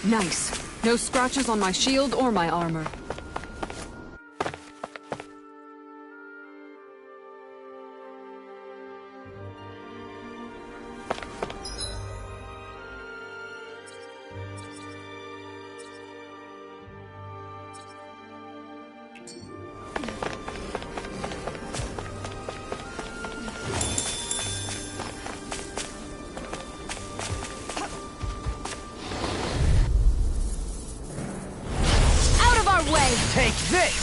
Nice. No scratches on my shield or my armor. Take this!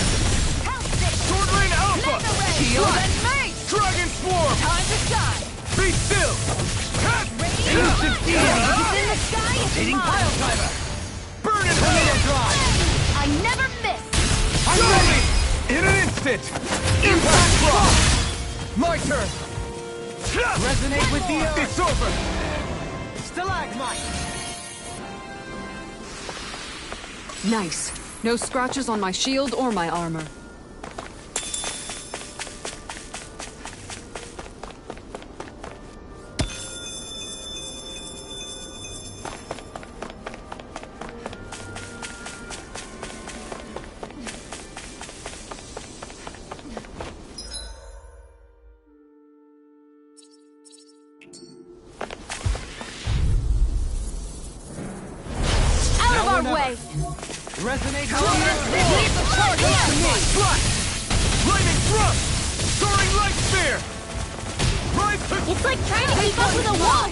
Sword Rain Alpha! Shield and mace! Dragon Swarm! Time to shine! Be still! Instant Deity! in the sky is Rotating mine! Pile Driver! Burn it! Tornado Drive! I never miss! I'm ready! In an instant! Impact Block! My turn! Resonate with the earth! It's over! Stalagmite! Nice. No scratches on my shield or my armor. Out of our way! Resonate Leave the charge to me! Lightning Thrust! Soaring Light Spear! It's like trying to keep up with a wall!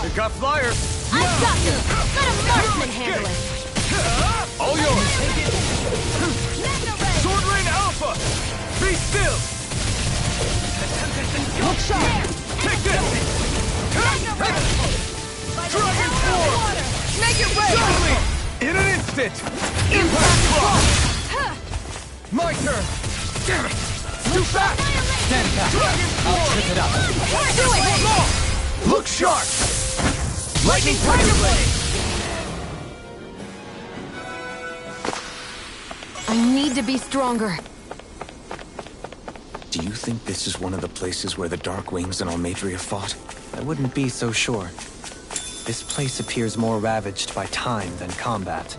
Pick up Flyer! I've got you! Let a marksman handle it! All yours! Sword Rain Alpha! Be still! Look sharp! Take this! Dragon Swarm! Make it rain! Suddenly! In an instant! Impact Block! My turn! Damn it! Too fast! Stand back! Dragon Swarm! Trip it up! Do it! Look sharp! Lightning Tiger Blade! I need to be stronger. Do you think this is one of the places where the Dark Wings and Almeidrea fought? I wouldn't be so sure. This place appears more ravaged by time than combat.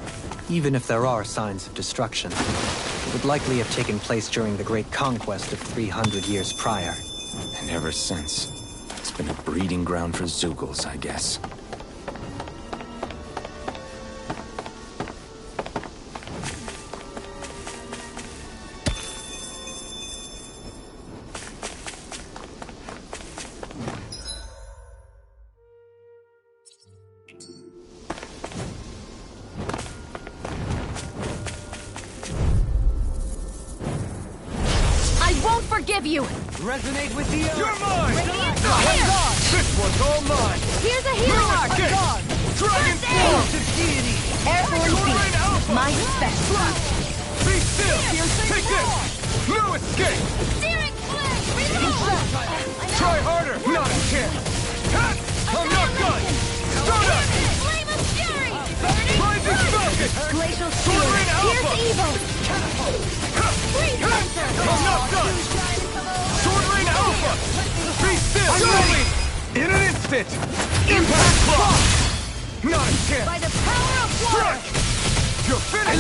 Even if there are signs of destruction, it would likely have taken place during the Great Conquest of 300 years prior. And ever since, it's been a breeding ground for Zeugles, I guess. Forgive you! Resonate with the earth! You're mine! Radiant Spear! This one's all mine! Here's a healing arc! Dragon Swarm! Deity! Airborne Sword Rain Beast! Alpha! My special! Be still! Take this! No escape! Searing Flame! Reload! Try harder! Not a chance! I'm not done! Stardust! Flame of Fury! Rising Falcon! Glacial Sword Shield! Rain Here's Alpha! evil! Freeze Lancer! I'm not done! Sword Rain Alpha! Be still! I'm ready! In an instant! Impact Block! Not a chance! By the power of water! You're finished!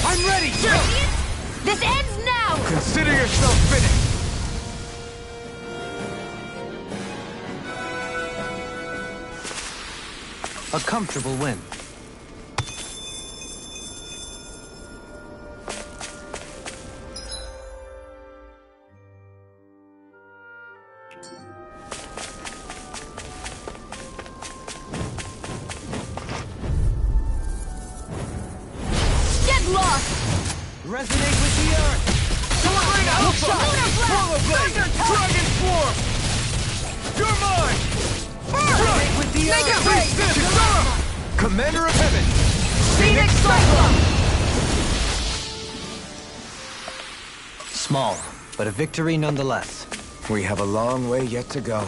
I'm ready! This ends now! Consider yourself finished! A comfortable win. Resonate with the earth! Delivering Alpha! Swallow Blade! Dragon Swarm! You're mine! Resonate with the earth! Make it rain! Commander of Heaven! Phoenix Cyclone! Small, but a victory nonetheless. We have a long way yet to go.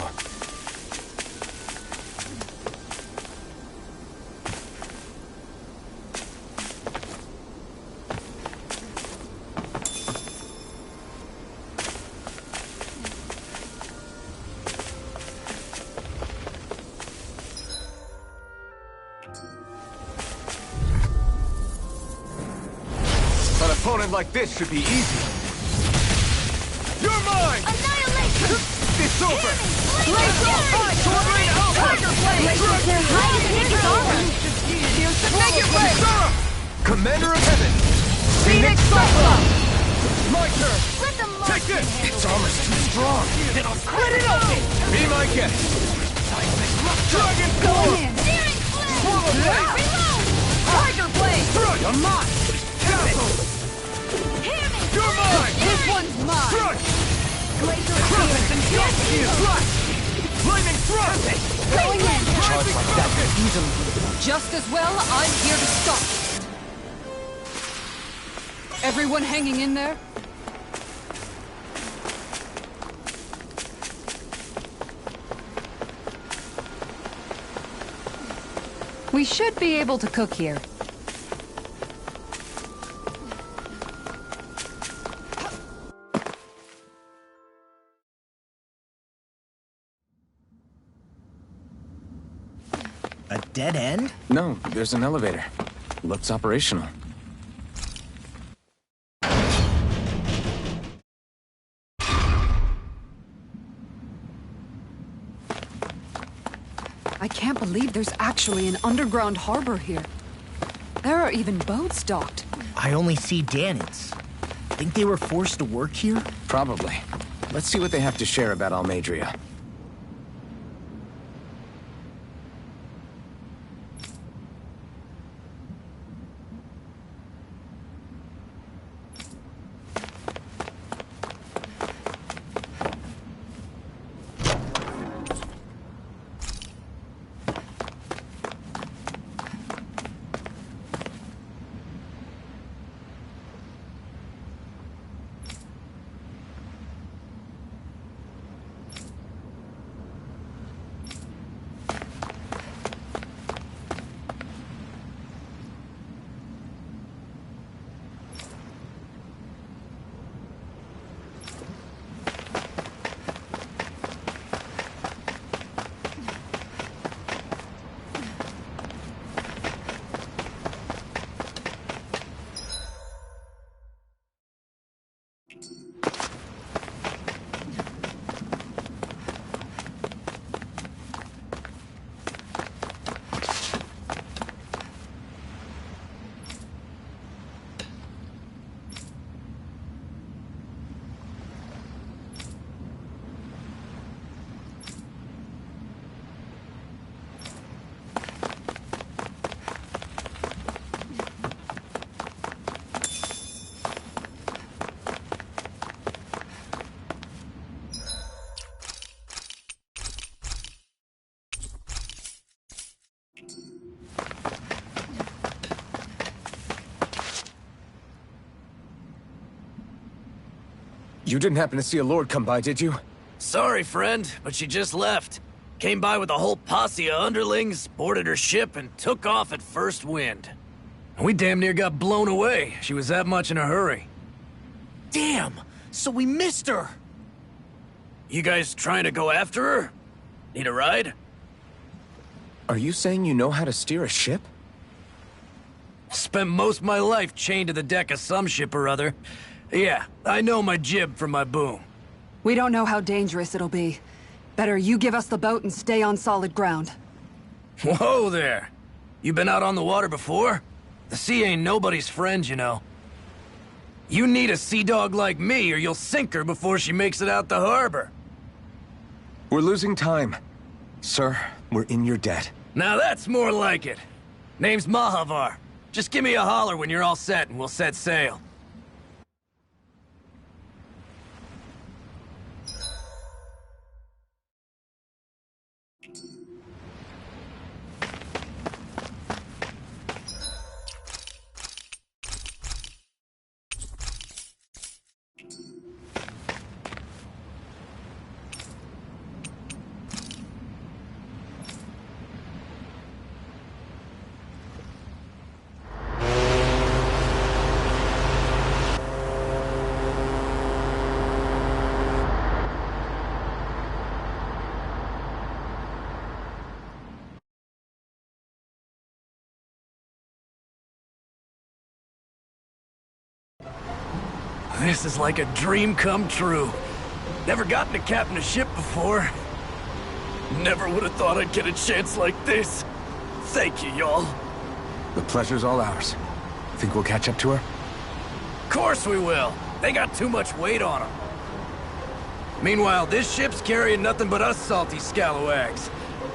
An opponent like this should be easy. You're mine! Annihilation! It's over! Glacial Fire! Sword Rain Alpha! Tiger Blade! Their height is his armor! Make it rain! Commander of Heaven! Phoenix Cyclone! My turn! Let the Take monster this! handle Its armor's too strong! It'll split it open! Be my guest! Dragon Swarm! Searing Flame! Swallow Blade! Reload! Tiger Blade! You're mine! Castle! Hear me! You're mine! This one's mine! Thrust! Glacial Crush! He is thrust! Lightning thrust! Going in! Charge like that easily! Just as well, I'm here to stop. Everyone hanging in there? We should be able to cook here. A dead end? No, there's an elevator. Looks operational. I can't believe there's actually an underground harbor here. There are even boats docked. I only see Danans. Think they were forced to work here? Probably. Let's see what they have to share about Almeidrea. You didn't happen to see a lord come by, did you? Sorry, friend, but she just left. Came by with a whole posse of underlings, boarded her ship, and took off at first wind. We damn near got blown away. She was that much in a hurry. Damn! So we missed her! You guys trying to go after her? Need a ride? Are you saying you know how to steer a ship? Spent most of my life chained to the deck of some ship or other. Yeah, I know my jib from my boom. We don't know how dangerous it'll be. Better you give us the boat and stay on solid ground. Whoa there! You been out on the water before? The sea ain't nobody's friend, you know. You need a sea dog like me, or you'll sink her before she makes it out the harbor. We're losing time. Sir, we're in your debt. Now that's more like it. Name's Mahavar. Just give me a holler when you're all set and we'll set sail. This is like a dream come true. Never gotten to captain a ship before. Never would have thought I'd get a chance like this. Thank you, y'all. The pleasure's all ours. Think we'll catch up to her? Course we will. They got too much weight on them. Meanwhile, this ship's carrying nothing but us salty scalawags.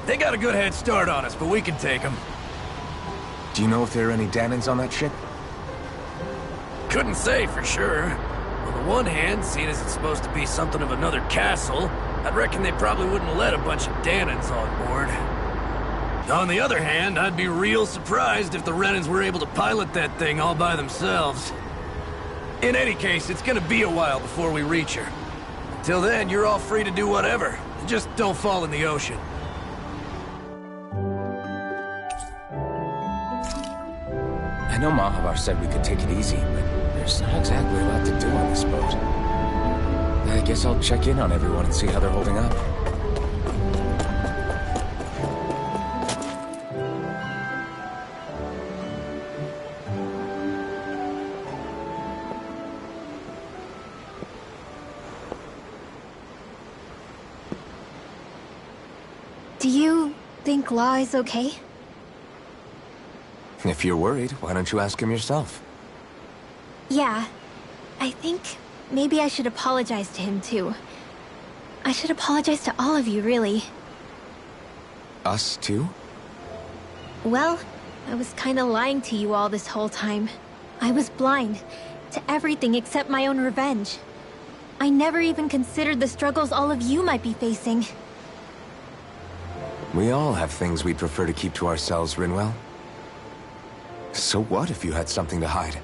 They got a good head start on us, but we can take them. Do you know if there are any Danans on that ship? Couldn't say for sure. On the one hand, seeing as it's supposed to be something of another castle, I'd reckon they probably wouldn't let a bunch of Danans on board. On the other hand, I'd be real surprised if the Renans were able to pilot that thing all by themselves. In any case, it's gonna be a while before we reach her. Till then, you're all free to do whatever. Just don't fall in the ocean. I know Mahavar said we could take it easy, but there's not exactly a lot to do on this boat. I guess I'll check in on everyone and see how they're holding up. Do you think Law is okay? If you're worried, why don't you ask him yourself? Yeah. I think maybe I should apologize to him too. I should apologize to all of you, really. Us too? Well, I was kinda lying to you all this whole time. I was blind to everything except my own revenge. I never even considered the struggles all of you might be facing. We all have things we'd prefer to keep to ourselves, Rinwell. So what if you had something to hide?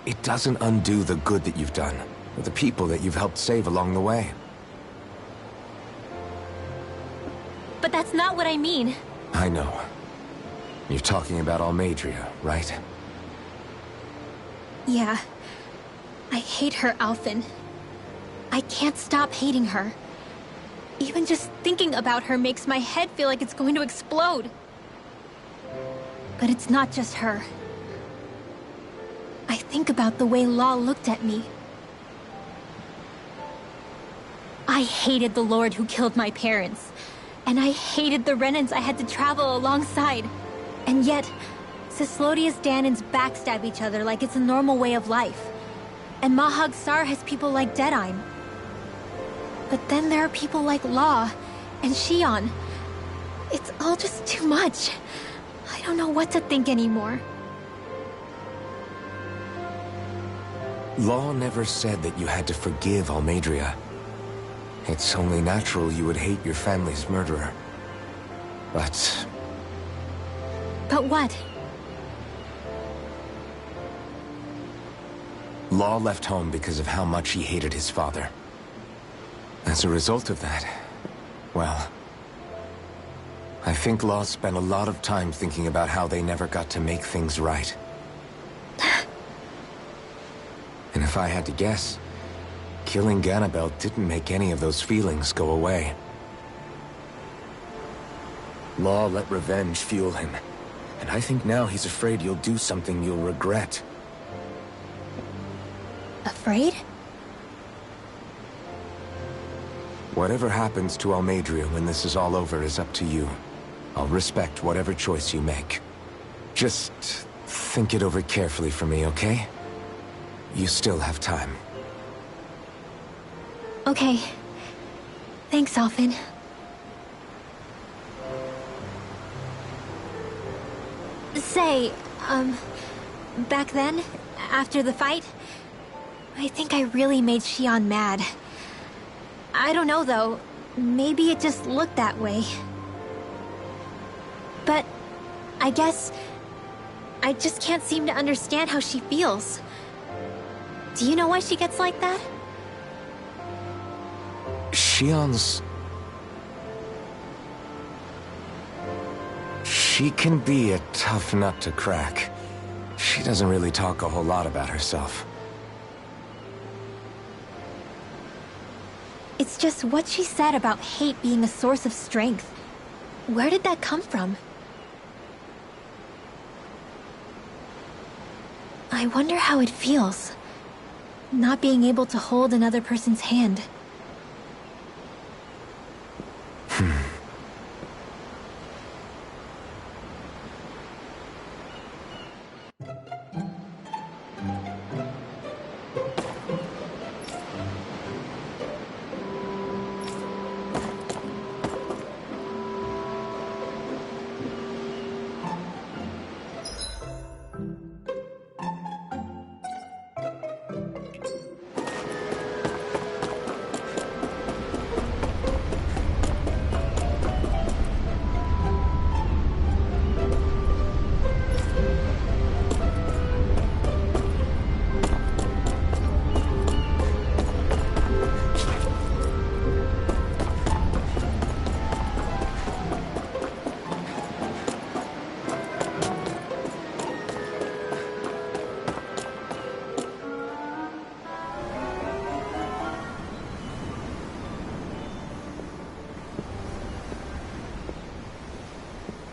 It doesn't undo the good that you've done, or the people that you've helped save along the way. But that's not what I mean. I know. You're talking about Almeidrea, right? Yeah. I hate her, Alphen. I can't stop hating her. Even just thinking about her makes my head feel like it's going to explode. But it's not just her. I think about the way Law looked at me. I hated the Lord who killed my parents. And I hated the Renans I had to travel alongside. And yet, Cyslodia's Danans backstab each other like it's a normal way of life. And Mahag Saar has people like Deadeye. But then there are people like Law and Shion. It's all just too much. I don't know what to think anymore. Law never said that you had to forgive Almeidrea. It's only natural you would hate your family's murderer. But what? Law left home because of how much he hated his father. As a result of that, well, I think Law spent a lot of time thinking about how they never got to make things right. And if I had to guess, killing Ganabel didn't make any of those feelings go away. Law let revenge fuel him, and I think now he's afraid you'll do something you'll regret. Afraid? Whatever happens to Almeidrea when this is all over is up to you. I'll respect whatever choice you make. Just think it over carefully for me, okay? You still have time. Okay. Thanks, Alphen. Say, back then, after the fight, I think I really made Xion mad. I don't know, though. Maybe it just looked that way. But I guess I just can't seem to understand how she feels. Do you know why she gets like that? Xion's... She can be a tough nut to crack. She doesn't really talk a whole lot about herself. It's just what she said about hate being a source of strength. Where did that come from? I wonder how it feels, not being able to hold another person's hand.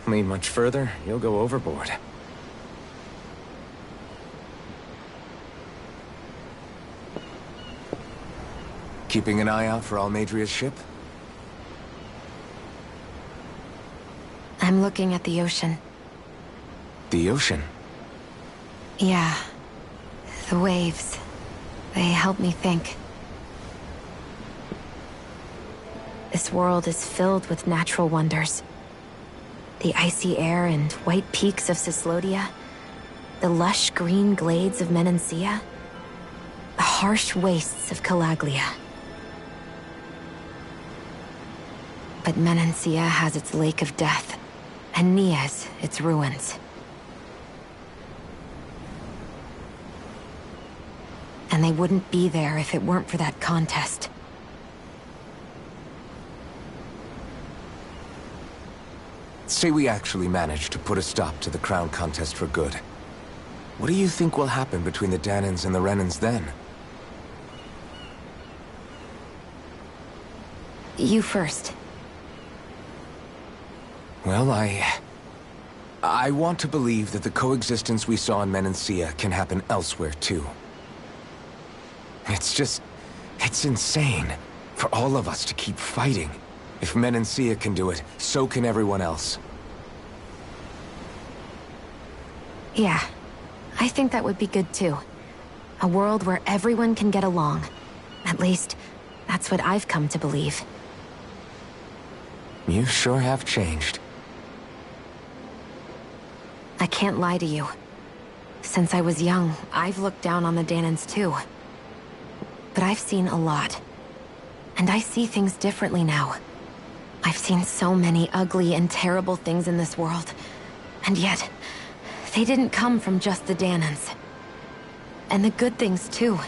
Lean much further, you'll go overboard. Keeping an eye out for Almeidria's ship? I'm looking at the ocean. The ocean? Yeah. The waves. They help me think. This world is filled with natural wonders. The icy air and white peaks of Cyslodia, the lush green glades of Menancia, the harsh wastes of Calaglia. But Menancia has its Lake of Death, and Nias its ruins. And they wouldn't be there if it weren't for that contest. Say we actually manage to put a stop to the crown contest for good. What do you think will happen between the Dahnans and the Renans then? You first. Well, I want to believe that the coexistence we saw in Menancia can happen elsewhere, too. It's insane for all of us to keep fighting. If Menancia can do it, so can everyone else. Yeah, I think that would be good too. A world where everyone can get along. At least, that's what I've come to believe. You sure have changed. I can't lie to you. Since I was young, I've looked down on the Dahnans too. But I've seen a lot. And I see things differently now. I've seen so many ugly and terrible things in this world. And yet, they didn't come from just the Dahnans. And the good things too.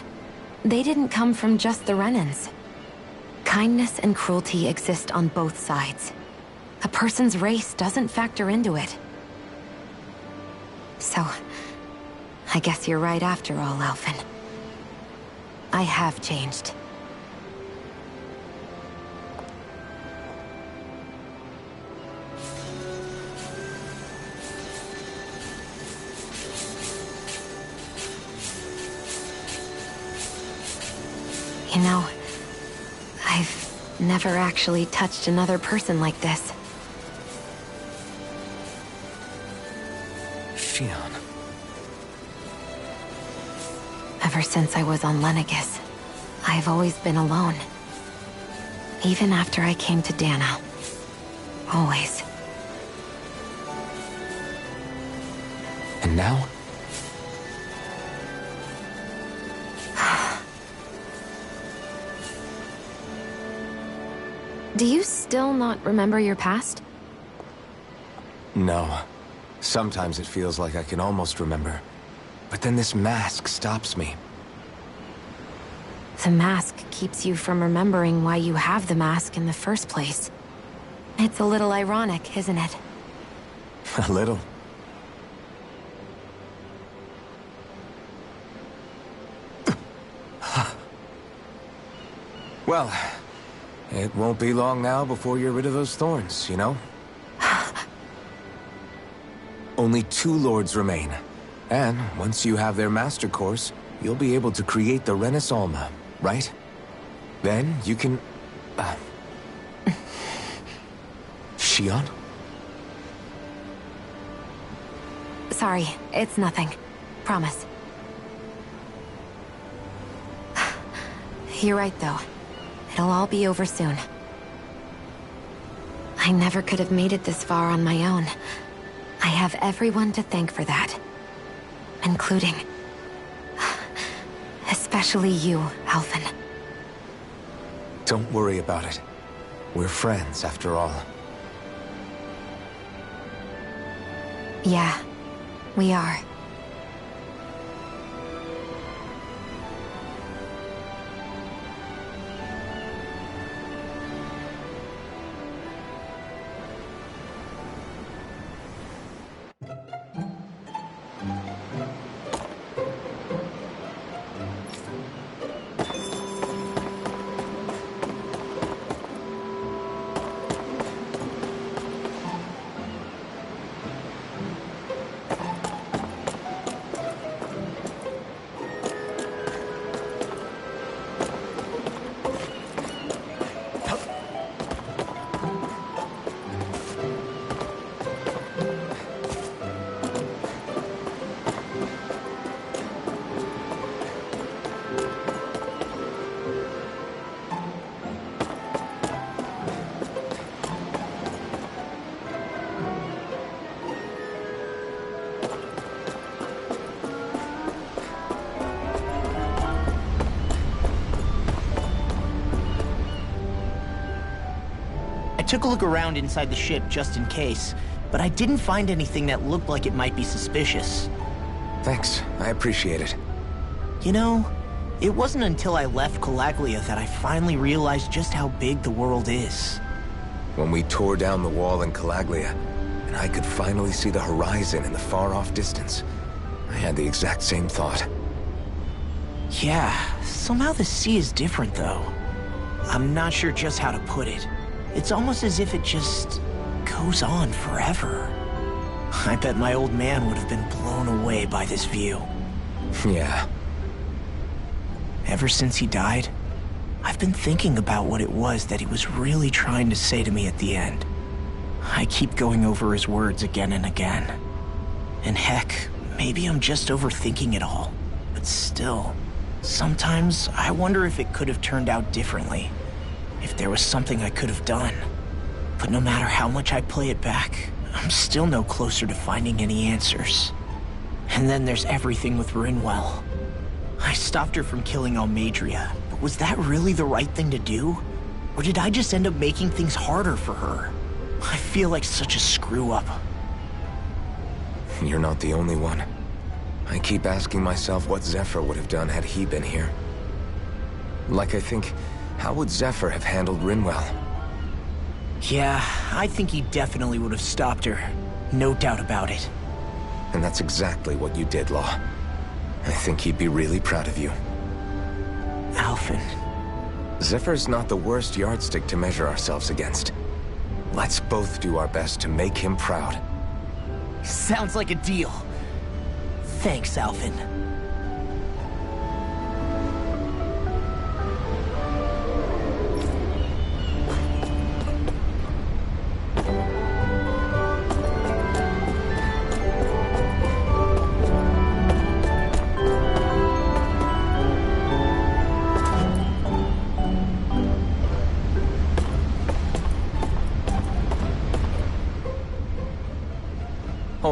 They didn't come from just the Renans. Kindness and cruelty exist on both sides. A person's race doesn't factor into it. So, I guess you're right after all, Alphen. I have changed. You know, I've never actually touched another person like this. Shion. Ever since I was on Lenegis, I've always been alone. Even after I came to Dana. Always. And now? Do you still not remember your past? No. Sometimes it feels like I can almost remember. But then this mask stops me. The mask keeps you from remembering why you have the mask in the first place. It's a little ironic, isn't it? A little. Well, it won't be long now before you're rid of those thorns, you know? Only 2 lords remain. And once you have their master course, you'll be able to create the Renis Alma, right? Then you can... Shion? Sorry, it's nothing. Promise. You're right, though. It'll all be over soon. I never could have made it this far on my own. I have everyone to thank for that. Including... especially you, Alphen. Don't worry about it. We're friends, after all. Yeah, we are. I took a look around inside the ship just in case, but I didn't find anything that looked like it might be suspicious. Thanks, I appreciate it. You know, it wasn't until I left Calaglia that I finally realized just how big the world is. When we tore down the wall in Calaglia, and I could finally see the horizon in the far-off distance, I had the exact same thought. Yeah, somehow the sea is different though. I'm not sure just how to put it. It's almost as if it just goes on forever. I bet my old man would have been blown away by this view. Yeah. Ever since he died, I've been thinking about what it was that he was really trying to say to me at the end. I keep going over his words again and again. And heck, maybe I'm just overthinking it all. But still, sometimes I wonder if it could have turned out differently. If there was something I could have done. But no matter how much I play it back, I'm still no closer to finding any answers. And then there's everything with Rinwell. I stopped her from killing Almeidrea, but was that really the right thing to do? Or did I just end up making things harder for her? I feel like such a screw-up. You're not the only one. I keep asking myself what Zephyr would have done had he been here. Like I think, how would Zephyr have handled Rinwell? Yeah, I think he definitely would have stopped her. No doubt about it. And that's exactly what you did, Law. I think he'd be really proud of you. Alphen. Zephyr's not the worst yardstick to measure ourselves against. Let's both do our best to make him proud. Sounds like a deal. Thanks, Alphen.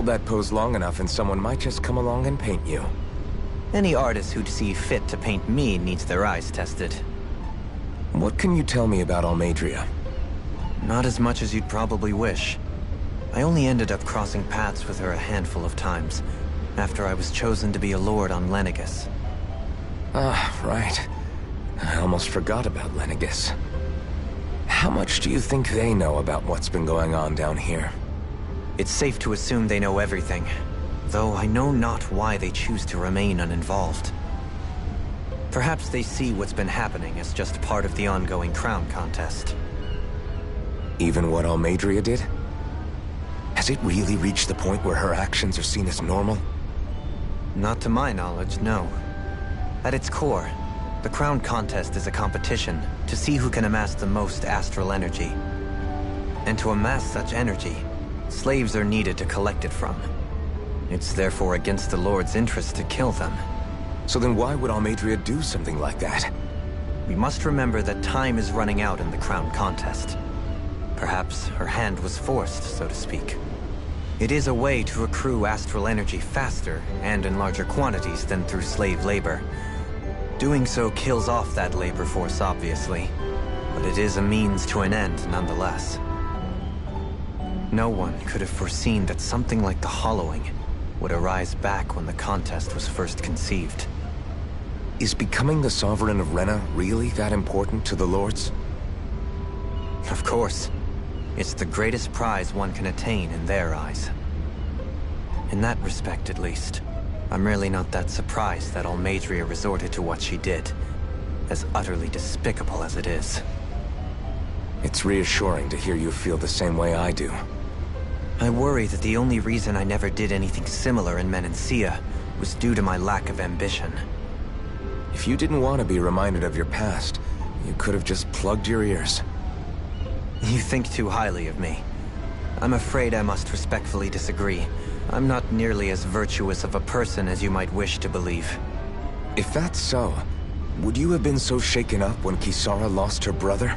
hold that pose long enough and someone might just come along and paint you. Any artist who'd see fit to paint me needs their eyes tested. What can you tell me about Almeidrea? Not as much as you'd probably wish. I only ended up crossing paths with her a handful of times, after I was chosen to be a lord on Lenegis. Ah, right. I almost forgot about Lenegis. How much do you think they know about what's been going on down here? It's safe to assume they know everything, though I know not why they choose to remain uninvolved. Perhaps they see what's been happening as just part of the ongoing crown contest. Even what Almeidrea did? Has it really reached the point where her actions are seen as normal? Not to my knowledge, no. At its core, the crown contest is a competition to see who can amass the most astral energy. And to amass such energy, slaves are needed to collect it from. It's therefore against the Lord's interest to kill them. So then why would Almeidrea do something like that? We must remember that time is running out in the crown contest. Perhaps her hand was forced, so to speak. It is a way to accrue astral energy faster and in larger quantities than through slave labor. Doing so kills off that labor force, obviously, but it is a means to an end nonetheless. No one could have foreseen that something like the Hollowing would arise back when the contest was first conceived. Is becoming the Sovereign of Rena really that important to the Lords? Of course. It's the greatest prize one can attain in their eyes. In that respect, at least, I'm really not that surprised that Almeidrea resorted to what she did, as utterly despicable as it is. It's reassuring to hear you feel the same way I do. I worry that the only reason I never did anything similar in Menancia was due to my lack of ambition. If you didn't want to be reminded of your past, you could have just plugged your ears. You think too highly of me. I'm afraid I must respectfully disagree. I'm not nearly as virtuous of a person as you might wish to believe. If that's so, would you have been so shaken up when Kisara lost her brother?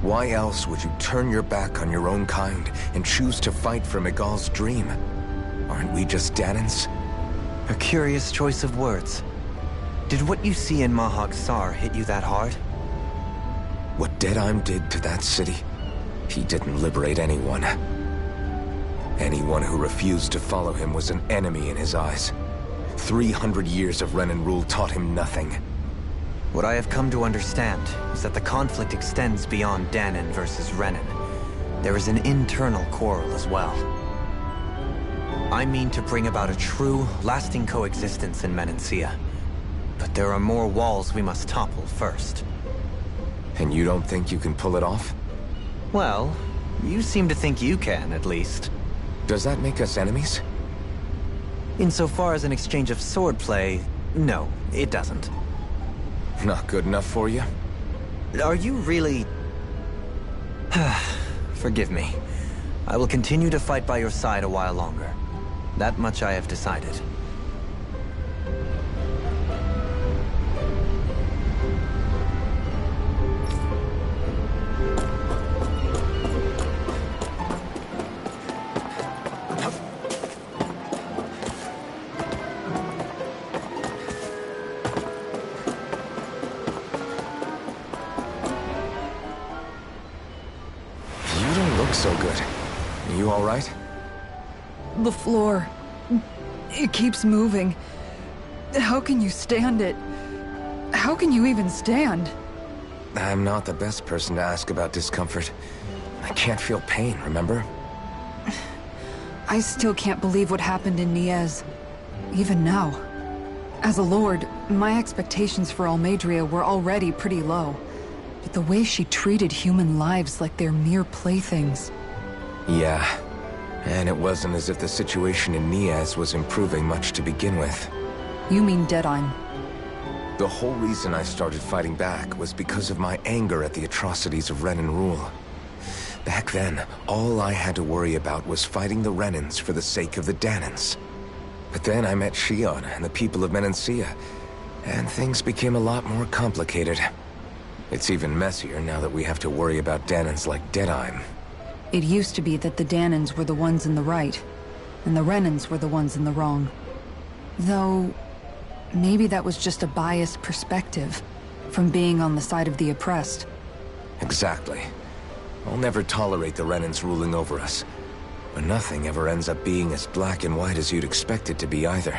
Why else would you turn your back on your own kind and choose to fight for Miguel's dream? Aren't we just Dahnans? A curious choice of words. Did what you see in Mahag Saar hit you that hard? What Deadheim did to that city, he didn't liberate anyone. Anyone who refused to follow him was an enemy in his eyes. 300 years of Renan rule taught him nothing. What I have come to understand is that the conflict extends beyond Dahnan versus Renan. There is an internal quarrel as well. I mean to bring about a true, lasting coexistence in Menancia. But there are more walls we must topple first. And you don't think you can pull it off? Well, you seem to think you can, at least. Does that make us enemies? Insofar as an exchange of swordplay, no, it doesn't. Not good enough for you? Are you really... Forgive me. I will continue to fight by your side a while longer. That much I have decided. So good. Are you all right? The floor. It keeps moving. How can you stand it? How can you even stand? I'm not the best person to ask about discomfort. I can't feel pain, remember? I still can't believe what happened in Niez. Even now. As a lord, my expectations for Almeidrea were already pretty low. But the way she treated human lives like they're mere playthings. Yeah. And it wasn't as if the situation in Niez was improving much to begin with. You mean Deadheim? The whole reason I started fighting back was because of my anger at the atrocities of Renan rule. Back then, all I had to worry about was fighting the Renans for the sake of the Dahnans. But then I met Shion and the people of Menancia, and things became a lot more complicated. It's even messier now that we have to worry about Dahnans like Deadheim. It used to be that the Dahnans were the ones in the right. and the Renans were the ones in the wrong. Though, maybe that was just a biased perspective from being on the side of the oppressed. Exactly. I'll never tolerate the Renans ruling over us. But nothing ever ends up being as black and white as you'd expect it to be either.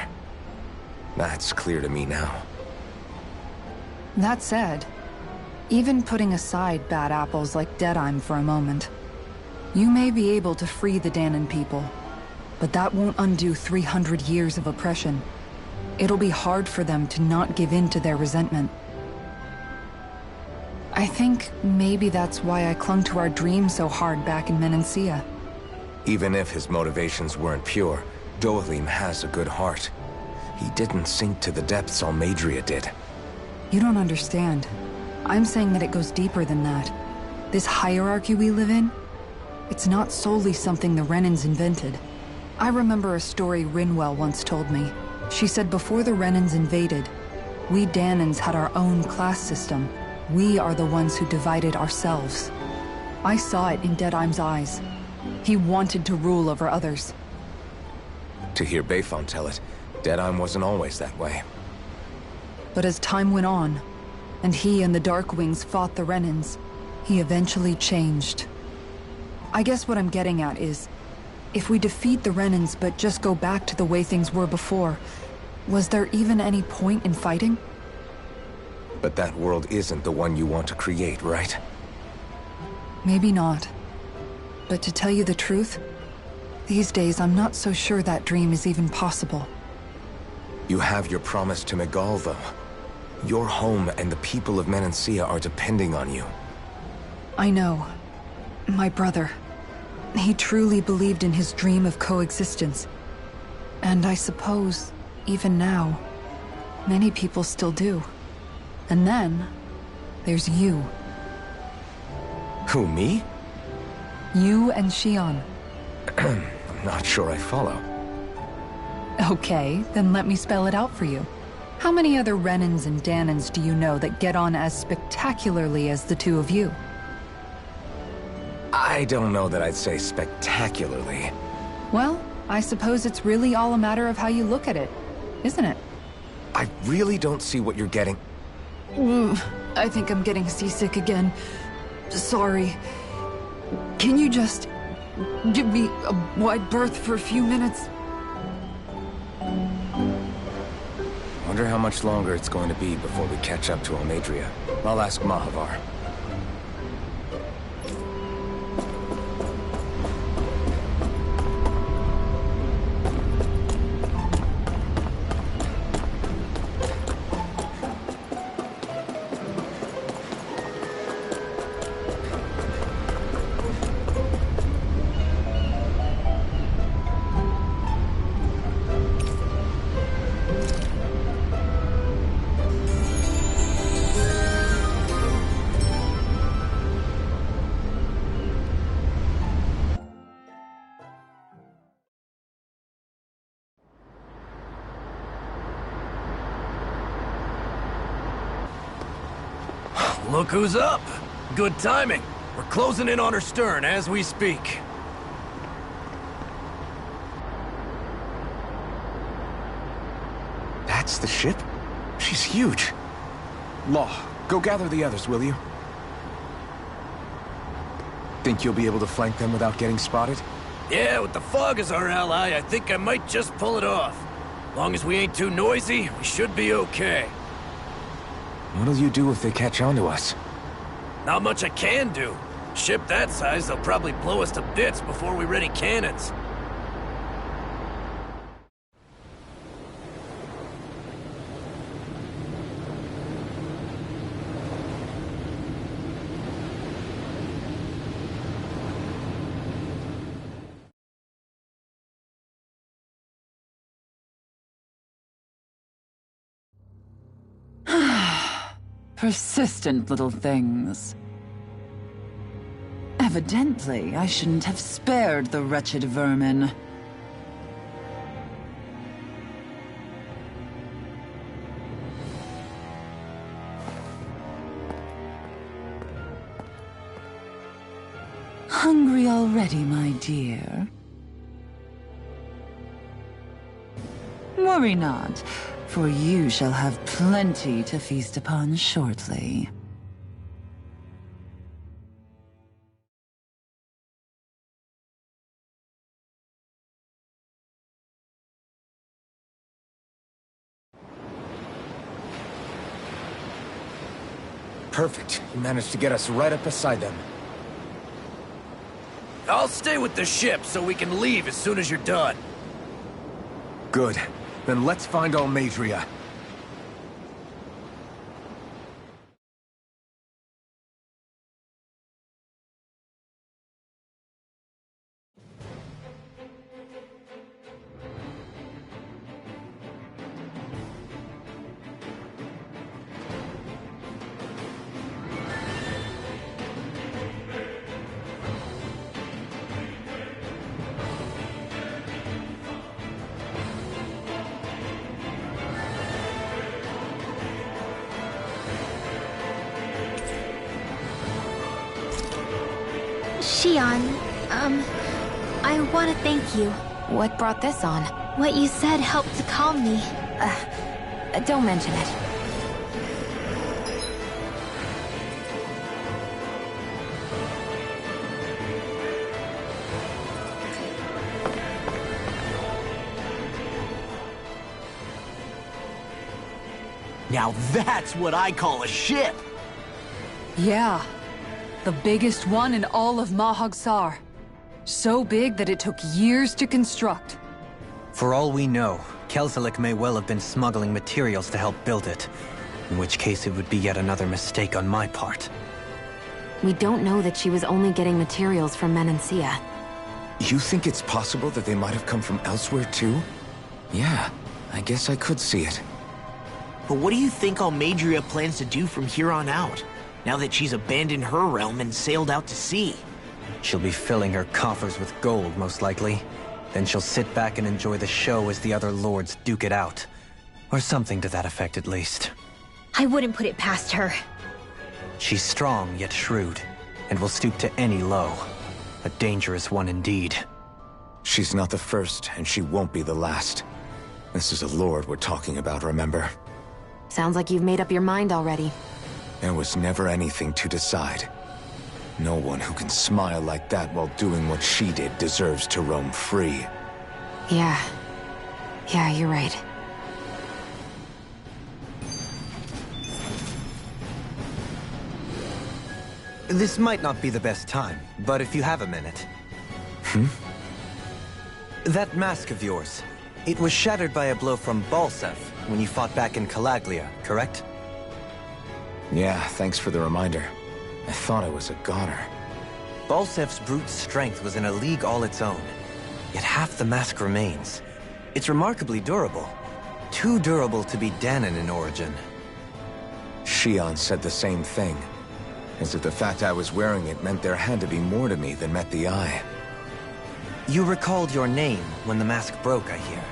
That's clear to me now. That said, even putting aside bad apples like Deadheim for a moment, you may be able to free the Dahnan people, but that won't undo 300 years of oppression. It'll be hard for them to not give in to their resentment. I think maybe that's why I clung to our dream so hard back in Menancia. Even if his motivations weren't pure, Dohalim has a good heart. He didn't sink to the depths Almeidrea did. You don't understand. I'm saying that it goes deeper than that. This hierarchy we live in, it's not solely something the Renans invented. I remember a story Rinwell once told me. She said before the Renans invaded, we Dahnans had our own class system. We are the ones who divided ourselves. I saw it in Deadheim's eyes. He wanted to rule over others. To hear Bayfon tell it, Deadheim wasn't always that way. But as time went on, and he and the Darkwings fought the Renans, he eventually changed. I guess what I'm getting at is, if we defeat the Renans but just go back to the way things were before, was there even any point in fighting? But that world isn't the one you want to create, right? Maybe not. But to tell you the truth, these days I'm not so sure that dream is even possible. You have your promise to Megal, though. Your home and the people of Menancia are depending on you. I know. My brother. He truly believed in his dream of coexistence. And I suppose, even now, many people still do. And then, there's you. Who, me? You and Shion. I'm not sure I follow. Okay, then let me spell it out for you. How many other Renans and Dahnans do you know that get on as spectacularly as the two of you? I don't know that I'd say spectacularly. Well, I suppose it's really all a matter of how you look at it, isn't it? I really don't see what you're getting. I think I'm getting seasick again. Sorry. Can you just give me a wide berth for a few minutes? Wonder how much longer it's going to be before we catch up to Almeidrea. I'll ask Mahavar. Look who's up! Good timing. We're closing in on her stern as we speak. That's the ship? She's huge. Law, go gather the others, will you? Think you'll be able to flank them without getting spotted? Yeah, with the fog as our ally, I think I might just pull it off. Long as we ain't too noisy, we should be okay. What'll you do if they catch on to us? Not much I can do. Ship that size, they'll probably blow us to bits before we ready cannons. Persistent little things. Evidently, I shouldn't have spared the wretched vermin. Hungry already, my dear? Worry not, for you shall have plenty to feast upon shortly. Perfect. You managed to get us right up beside them. I'll stay with the ship so we can leave as soon as you're done. Good. Then let's find Almeidrea. Shion, I want to thank you. What brought this on? What you said helped to calm me. Don't mention it. Now that's what I call a ship! Yeah. The biggest one in all of Mahag-Saar. So big that it took years to construct. For all we know, Kelzelik may well have been smuggling materials to help build it. In which case it would be yet another mistake on my part. We don't know that she was only getting materials from Menancia. You think it's possible that they might have come from elsewhere too? Yeah, I guess I could see it. But what do you think Almeidrea plans to do from here on out, now that she's abandoned her realm and sailed out to sea? She'll be filling her coffers with gold, most likely. Then she'll sit back and enjoy the show as the other lords duke it out. Or something to that effect, at least. I wouldn't put it past her. She's strong, yet shrewd, and will stoop to any low. A dangerous one indeed. She's not the first, and she won't be the last. This is a lord we're talking about, remember? Sounds like you've made up your mind already. There was never anything to decide. No one who can smile like that while doing what she did deserves to roam free. Yeah, you're right. This might not be the best time, but if you have a minute. That mask of yours, it was shattered by a blow from Balseph when you fought back in Calaglia, correct? Yeah, thanks for the reminder. I thought I was a goner. Balsef's brute strength was in a league all its own, yet half the mask remains. It's remarkably durable. Too durable to be Dahnan in origin. Shion said the same thing. As if the fact I was wearing it meant there had to be more to me than met the eye. You recalled your name when the mask broke, I hear.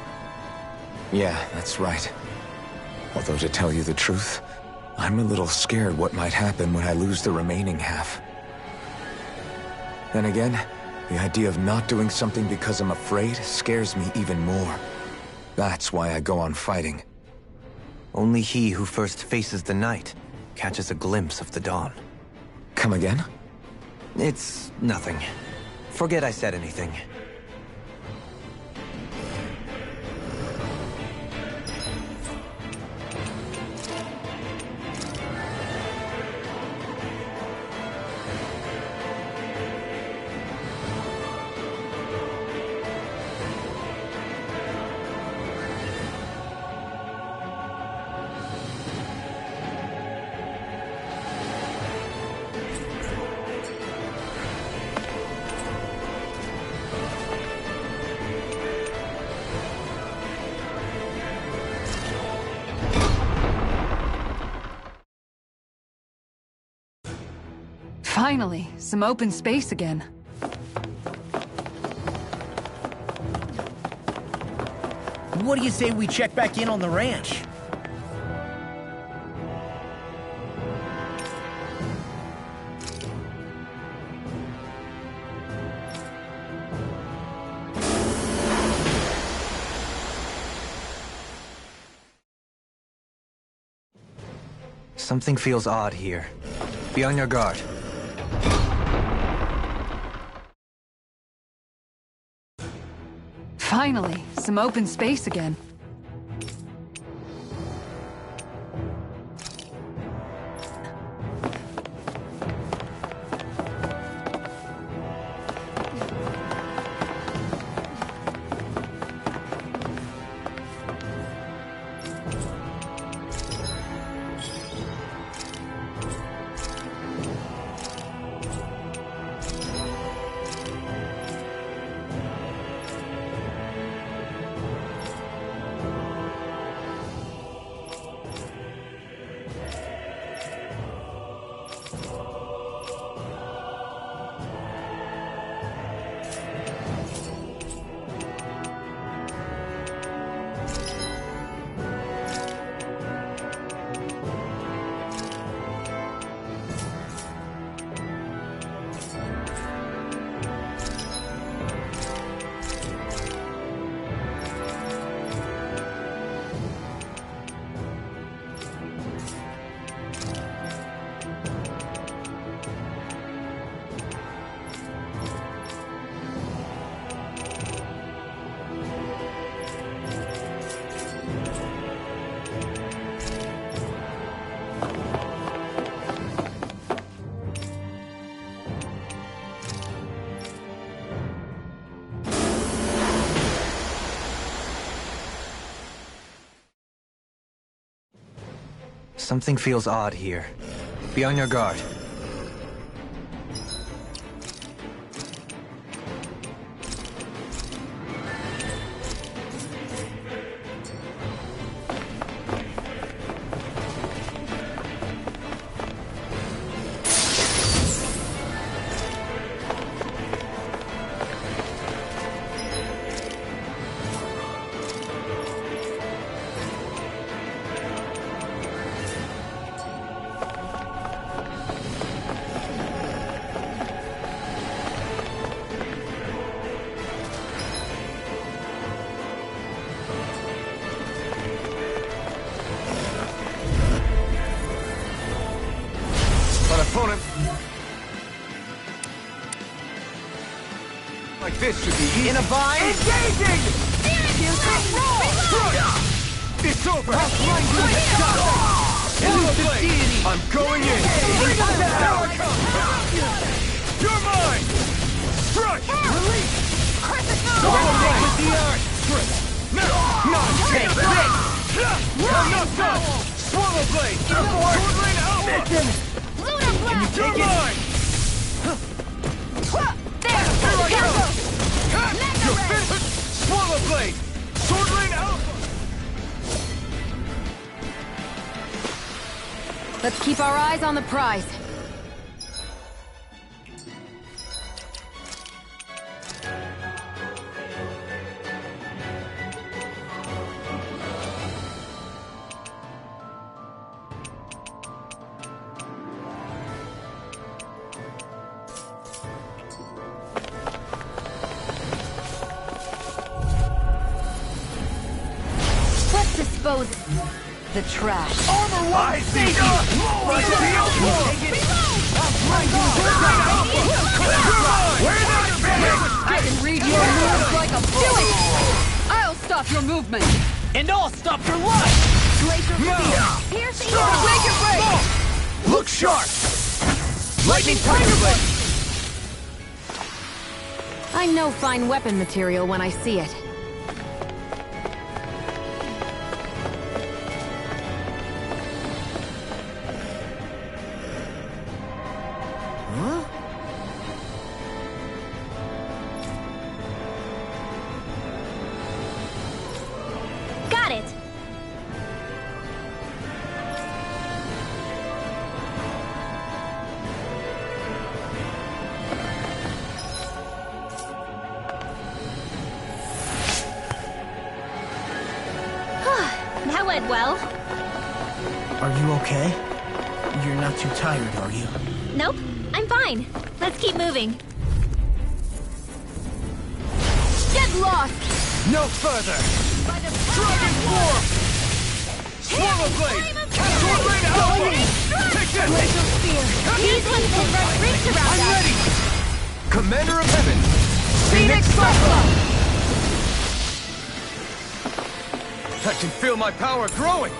Yeah, that's right. Although to tell you the truth, I'm a little scared what might happen when I lose the remaining half. Then again, the idea of not doing something because I'm afraid scares me even more. That's why I go on fighting. Only he who first faces the night catches a glimpse of the dawn. Come again? It's nothing. Forget I said anything. Finally, some open space again. What do you say we check back in on the ranch? Something feels odd here. Be on your guard. Finally, some open space again. Something feels odd here. Be on your guard. Opponent. Like this should be easy. In a bind. Engaging! It's over! I'm going in! Now it comes! You're mine! Strike! Release! Dominate with the earth! Not take this! I'm not done! Swallow blade! Sword Rain Alpha! Can you take it? There! Here I go! You're finished! Swallow blade! Sword Rain Alpha! Let's keep our eyes on the prize. Dispose the trash. Armor I see you! Right I can read your moves like a book. Do it! I'll stop your movement. And I'll stop your life! Glacier Field. Piercing your Make it break! Look sharp! Lightning Tiger Blade! I know fine weapon material when I see it. Got it! That went well. Are you okay? You're not too tired, are you? Nope, I'm fine. Let's keep moving. Get lost! No further! Dragon Form! Swallow Blade! Sword Rain Alpha! Glacial Spear! These ones can run rings around I'm us! ready! Commander of Heaven! Phoenix Cyclone! I can feel my power growing!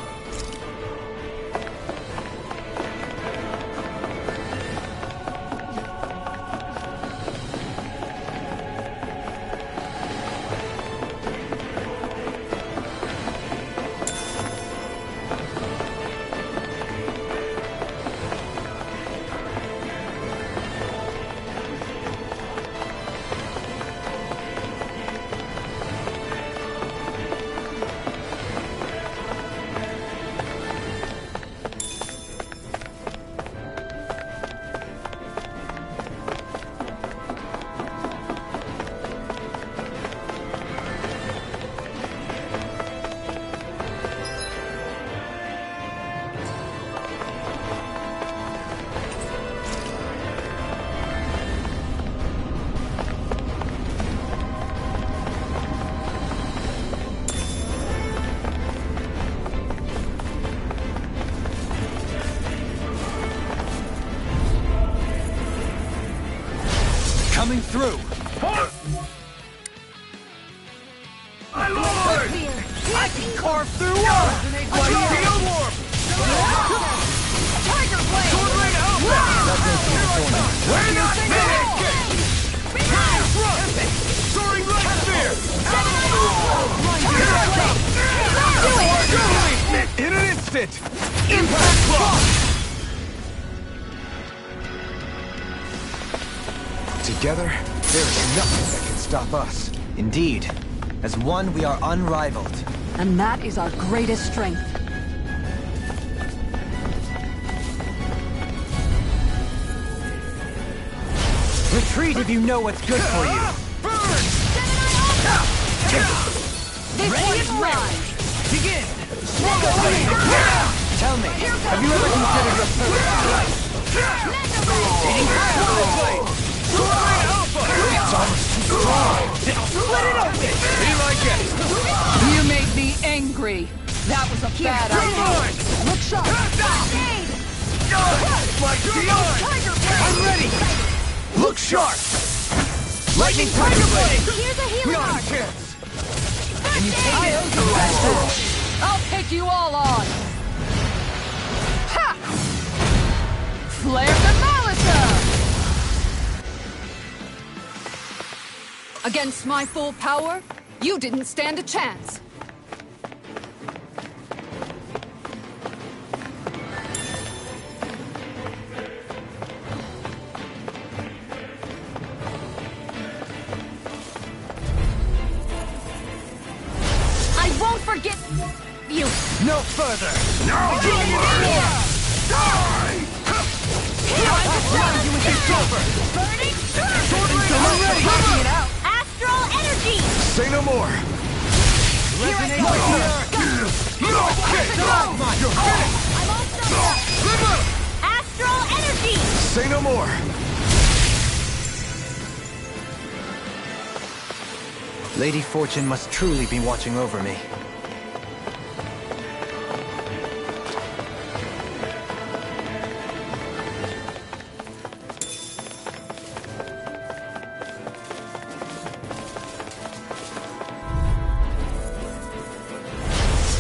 Coming through! My lord! I can carve through walls! Steel warp! Tiger Blade! Sword Ring Alpha! We're not finished! Soaring Light Sphere! In an instant! Impact Block! Together, there is nothing that can stop us. Indeed. As one, we are unrivaled. And that is our greatest strength. Retreat if you know what's good for you. Burn! Ready and rise! Begin! Tell me, have you ever considered your purpose? Sword Ring Alpha! It's almost too strong! Split it open! Be my guest! You made me angry. That was a bad idea. Look sharp. My steel! I'm ready! Look sharp! Lightning Tiger Blade! Here's a healing Not a arc! chance! And you take it. I'll take you all on. Ha! Flare the Malisa! Against my full power, you didn't stand a chance. I won't forget you! No further! No! Die! You with your silver! Burning Sword Ring Alpha! Astral Energy! Say no more! Resonate with the earth! Okay! You're finished! I'm all stuffed up! Live up! Astral Energy! Say no more! Lady Fortune must truly be watching over me.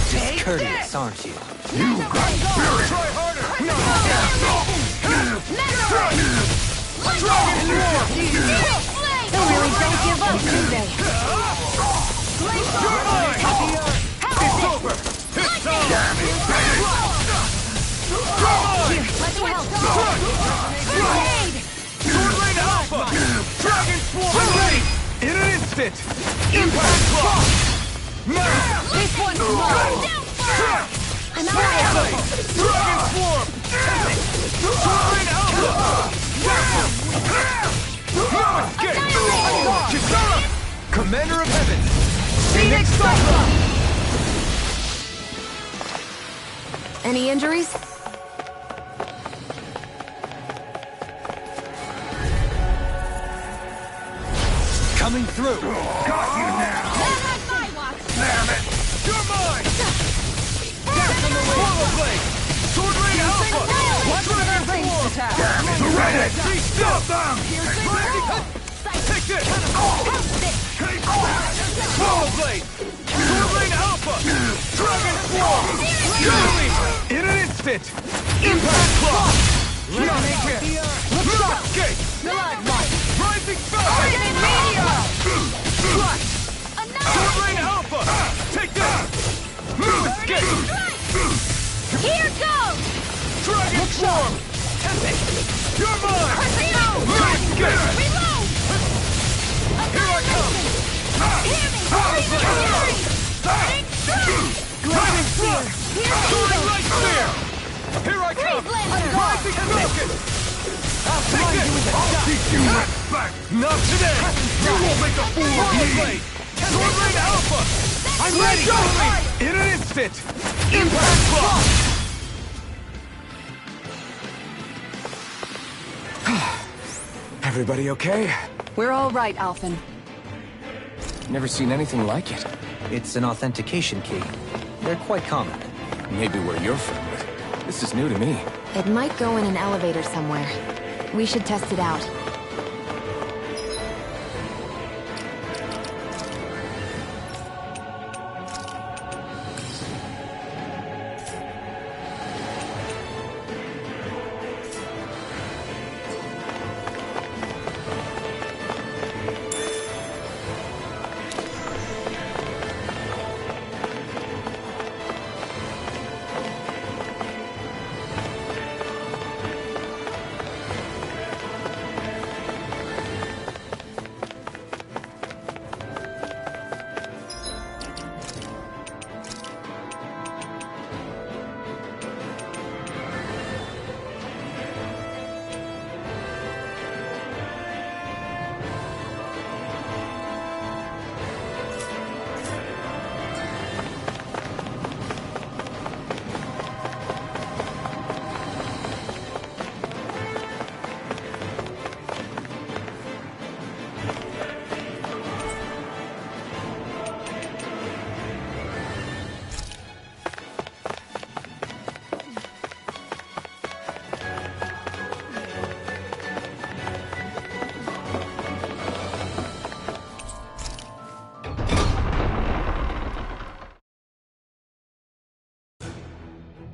Discourteous, aren't you? You got spirit! Try harder! No! Dragon War! They really don't give up, do they? You're mine! It's over! It's time! Let me help! Grenade! Sword Ring Alpha! Dragon Swarm! I'm ready! In an instant! Impact Block! Now! This one's mine. I'm out of ammo! Dragon Swarm! Sword Ring Alpha! No escape! Kisara! Commander of Heaven! Phoenix Cyclone! Any injuries? Coming through! Got you now! Damn it! You're mine! Swallow Blade! Sword Ring Alpha! Watch your it! Be still! Take this! Swallow Blade! Sword Rain Alpha! Dragon Swarm! Journey! In an instant! Impact Claw! Escape! Rising Falcon! Flash! Sword Rain Alpha! Take that! Escape! Here goes! Dragon Swarm! You're mine! Escape! Reload! Here I come! Hear me! Lightning Thrust! Soaring Light Spear! Here I come! Rising Falcon! I'll take this! I'll teach you back! Not today! You won't make a fool of me! Sword Rain Alpha! I'm ready! In an instant! Impact Claw! Everybody okay? We're all right, Alphen. Never seen anything like it. It's an authentication key. They're quite common. Maybe where you're from, but this is new to me. It might go in an elevator somewhere. We should test it out.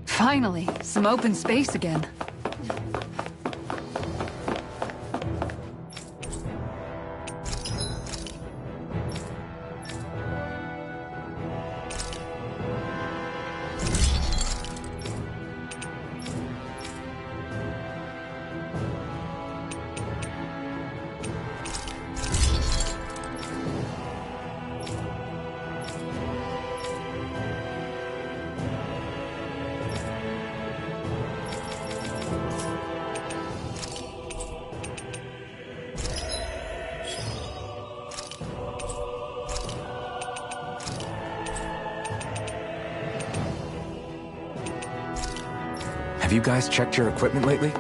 Finally, some open space again. Have you guys checked your equipment lately?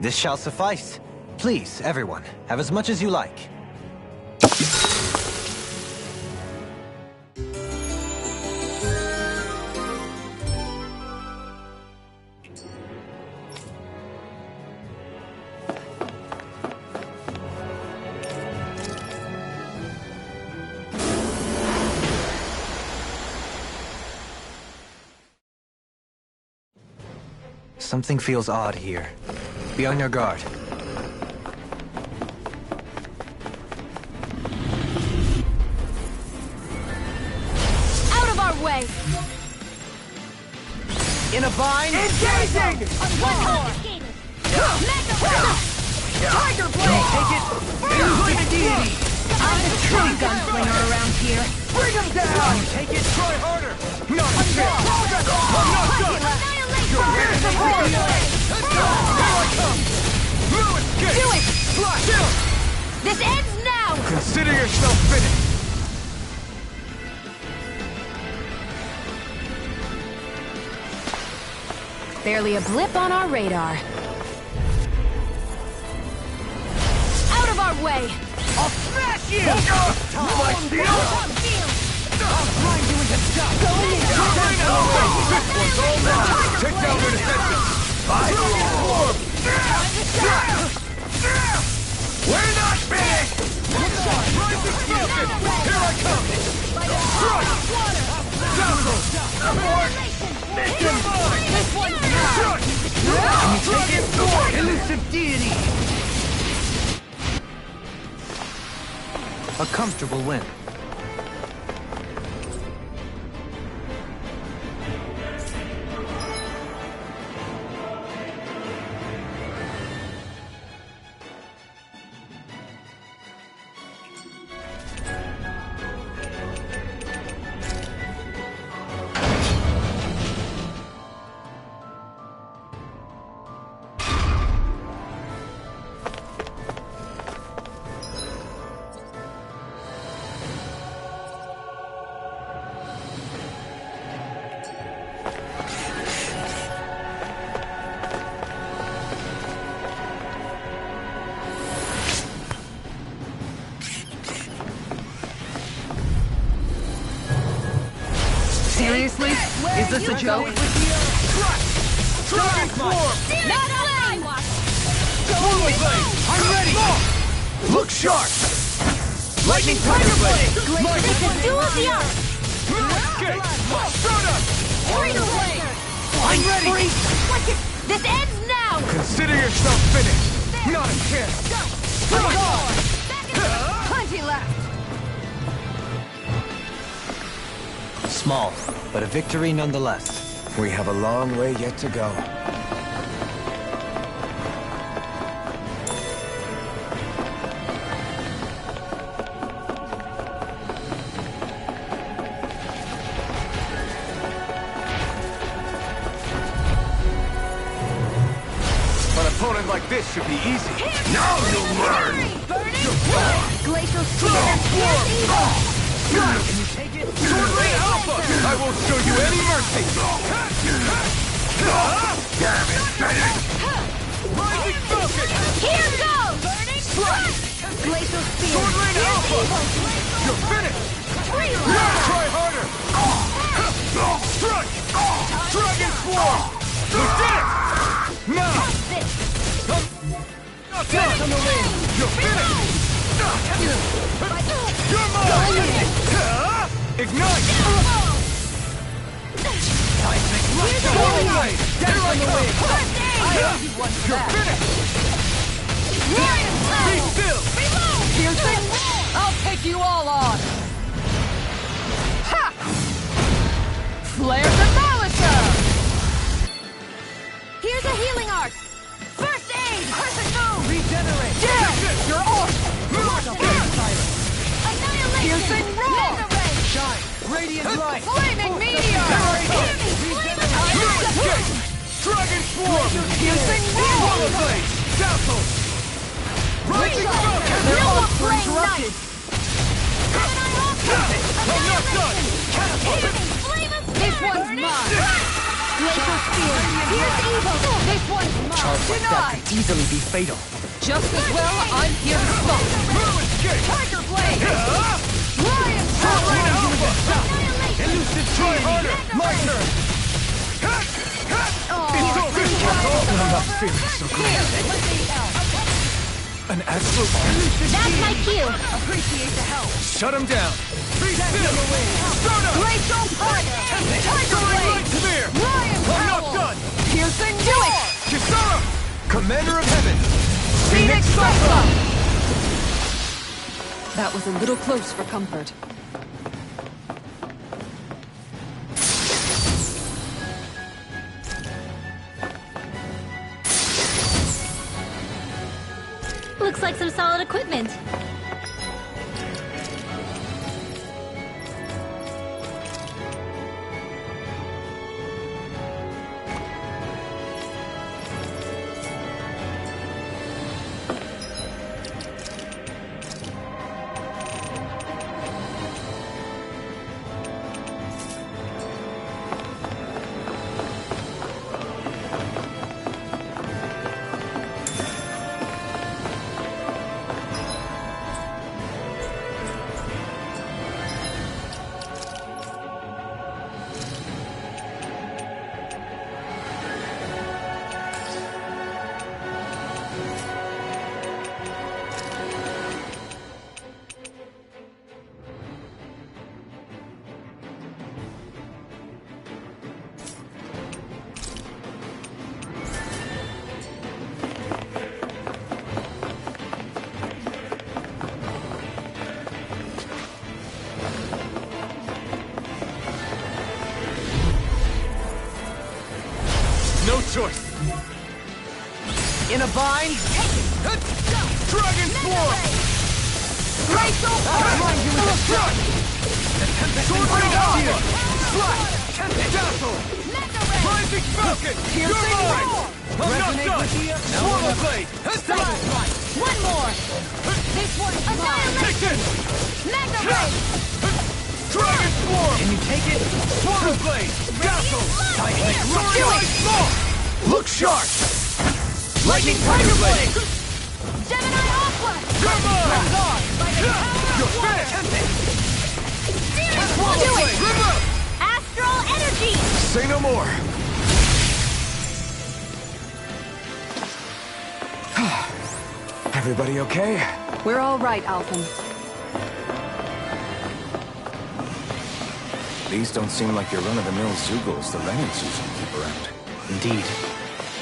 This shall suffice. Please, everyone, have as much as you like. Something feels odd here. Be on your guard. In a bind! Engaging! Confiscated. Tiger Blade! Take it! Elusive deity! I'm the true gunslinger around here. Bring him down! Take it! Try harder! Not a chance! I'm not done! You're here to roll! Here I come! No escape! Do it! Flash down! This ends now! Consider yourself finished! Barely a blip on our radar. Out of our way! I'll smash you! My shield! I'll grind you into dust! This one's all mine! Take down their defenses! Brilliant form! We're not big! Rising Falcon! Here I come! Crush! Dazzle! Abort! Mission mine! This one's Crush! Dragon Sword! Elusive deity! A comfortable win. Seriously? Is this a joke? Dragon form! Not allowed! Forward blade! I'm ready! Look sharp! Lightning Tiger Blade! Duel the art! Escape! Soda! I'm ready! This ends now! Consider yourself finished! Not a chance! Strike on! Plenty left! Small, but a victory nonetheless. We have a long way yet to go. An opponent like this should be easy. Now you'll learn! Glacial Spear and Pierce Evil! Can you take it? Sword Rain Alpha! I won't show you any mercy! Damn it, Fennec! Rising Falcon! Here goes! Slash! Glacial Spear! Sword Rain Pierce Alpha! Evil! You're finished! Reload! Try harder! Strike! Dragon Swarm! You did it! Now! Not done! You're finished! You're mine! Ignite! Sword Blade! Here I come! You're finished! Be still! Piercing? I'll take you all on! Ha! Flare Demolisher! Here's a healing art! First aid! Crescent move! Regenerate! Damn! You're off! Annihilation! Piercing roll! Shine! Radiant light! Flaming meteor! Escape! Dragon Swarm! Piercing roll! Roller Blade! Dazzle! Rising Falcon! Nova Flame Knight! I'm not done! This one's mine! Glacial Spear! Pierce Evil! This one's mine! Charge like that Denied! could easily be fatal. Just as well, I'm here to stop! No escape! Tiger Blade! Lion Sword Rain Alpha! Elusive try harder! My turn! It's over! I'm not feeling so great. An absolute... That's my cue. Appreciate the help! Shut him down! Be still! Start up! Glacial Fire! Tiger Blade! Spear! Lion I'm not Howl! done! Piercing Do it! Kisara! Commander of Heaven! Phoenix Cyclone! That was a little close for comfort. Looks like some solid equipment. No choice. In a bind. Dragon Form. Sword Ring Alpha. Slash. Dazzle. Rising Falcon. You're mine. I'm not done. Swallow Blade. One more. This one's mine. Take this. Magna Ray. Dragon Form. Can you take it? Swallow Blade. Dazzle. Look sharp. Lightning Tiger Blade. Gemini Aqua. Come on. You're finished. Swallow Blade. Astral Energy. Say no more. Everybody okay? We're all right, Alphen. These don't seem like your run-of-the-mill Zeugles the Renans usually keep around. Indeed.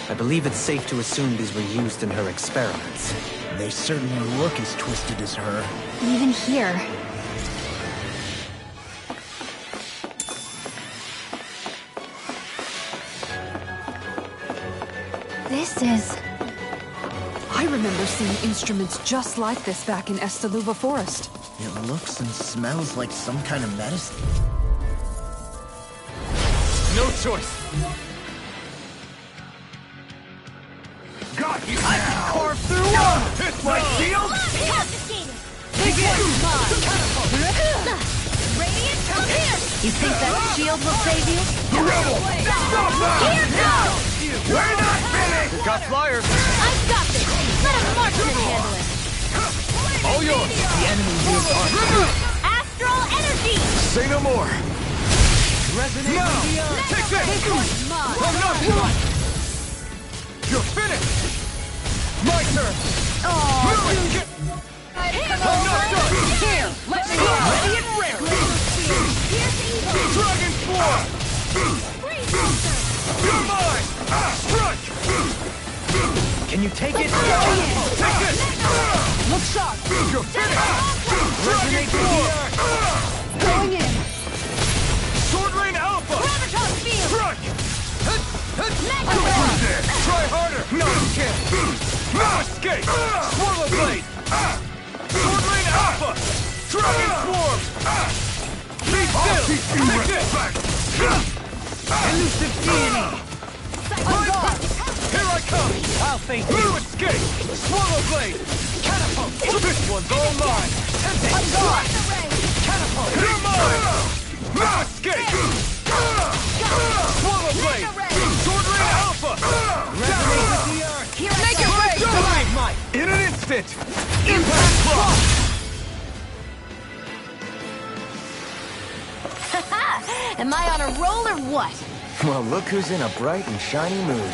I believe it's safe to assume these were used in her experiments. They certainly look as twisted as her. Even here. This is... I remember seeing instruments just like this back in Estaluva Forest. It looks and smells like some kind of medicine. No choice. Got you. I can carve through one. Hit my shield. Confiscated! Take it. Radiant, come here! You think that shield will save you? The rebel. Stop that. Here goes! We're not finished. Got flyers. I've got this! Let a marksman handle it! All yours. The enemy is on. Astral Energy! Say no more. Resonate now. Take this. I'm not done. You're finished. My turn. I'm not done. Here, let me go! Ready and rare. Dragon Form. You're mine. Strike. Can you take it? Take this. Look sharp! You're finished. Dragon Form. Going in! Sword Rain Alpha. Graviton Field! Strike. Magna Go Ray! through there. Try harder. No, you can't. No escape. Swallow Blade. Sword Rain Alpha. Dragon Swarm. Be still. Take this. Elusive deity! Here I come. I'll face you. No escape. Swallow Blade. Catapult. This one's all mine. I'm gone. Catapult. You're mine. No escape. Swallow Blade. Sword Rain Alpha. Resonate with the earth! Make it rain! Die! In an instant. Impact Clock. Am I on a roll or what? Well, look who's in a bright and shiny mood.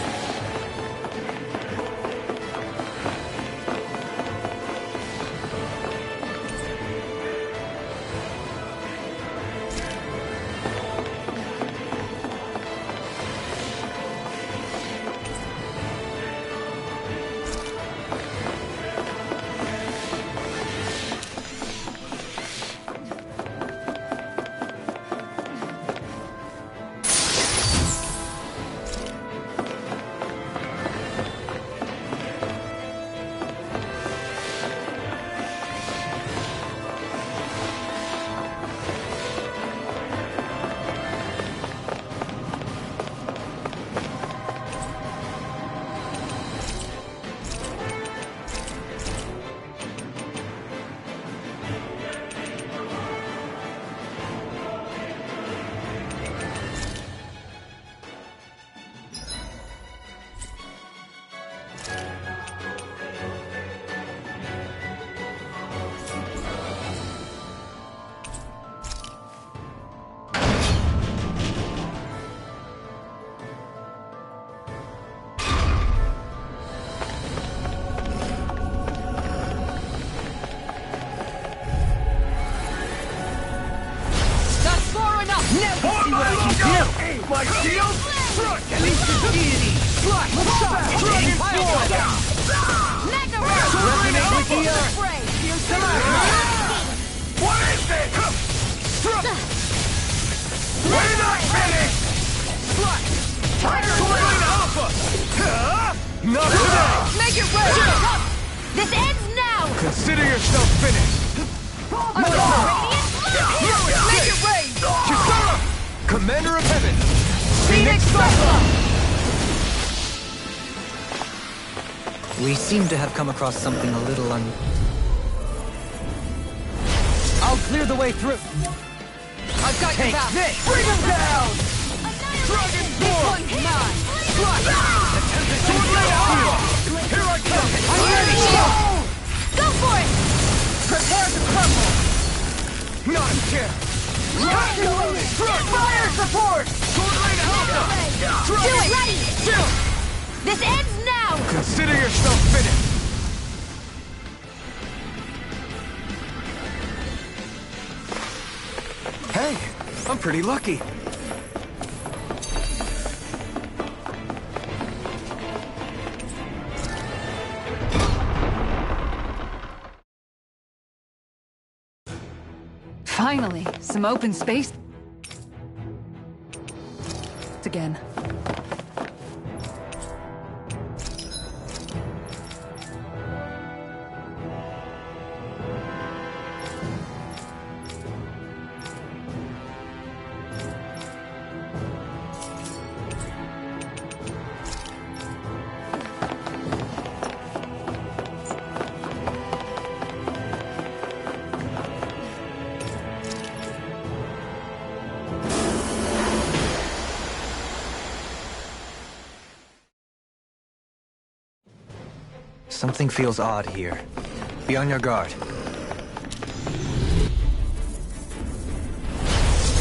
Not today! Make it work! This ends now! Consider yourself finished! Make it rain! Kisara! Commander of Heaven! Phoenix Cyclone! We seem to have come across something a little I'll clear the way through. I've got your back! This! Bring him down! Dragon Form! This one's mine! Sword Lane Alpha! Here I come! I'm ready! Go for it! Prepare to crumble! Not a chance! Fire support! Sword Lane Alpha! Do it! Ready! Still! This ends now! Consider yourself finished! Hey, I'm pretty lucky. Finally, some open space. Again. Something feels odd here. Be on your guard.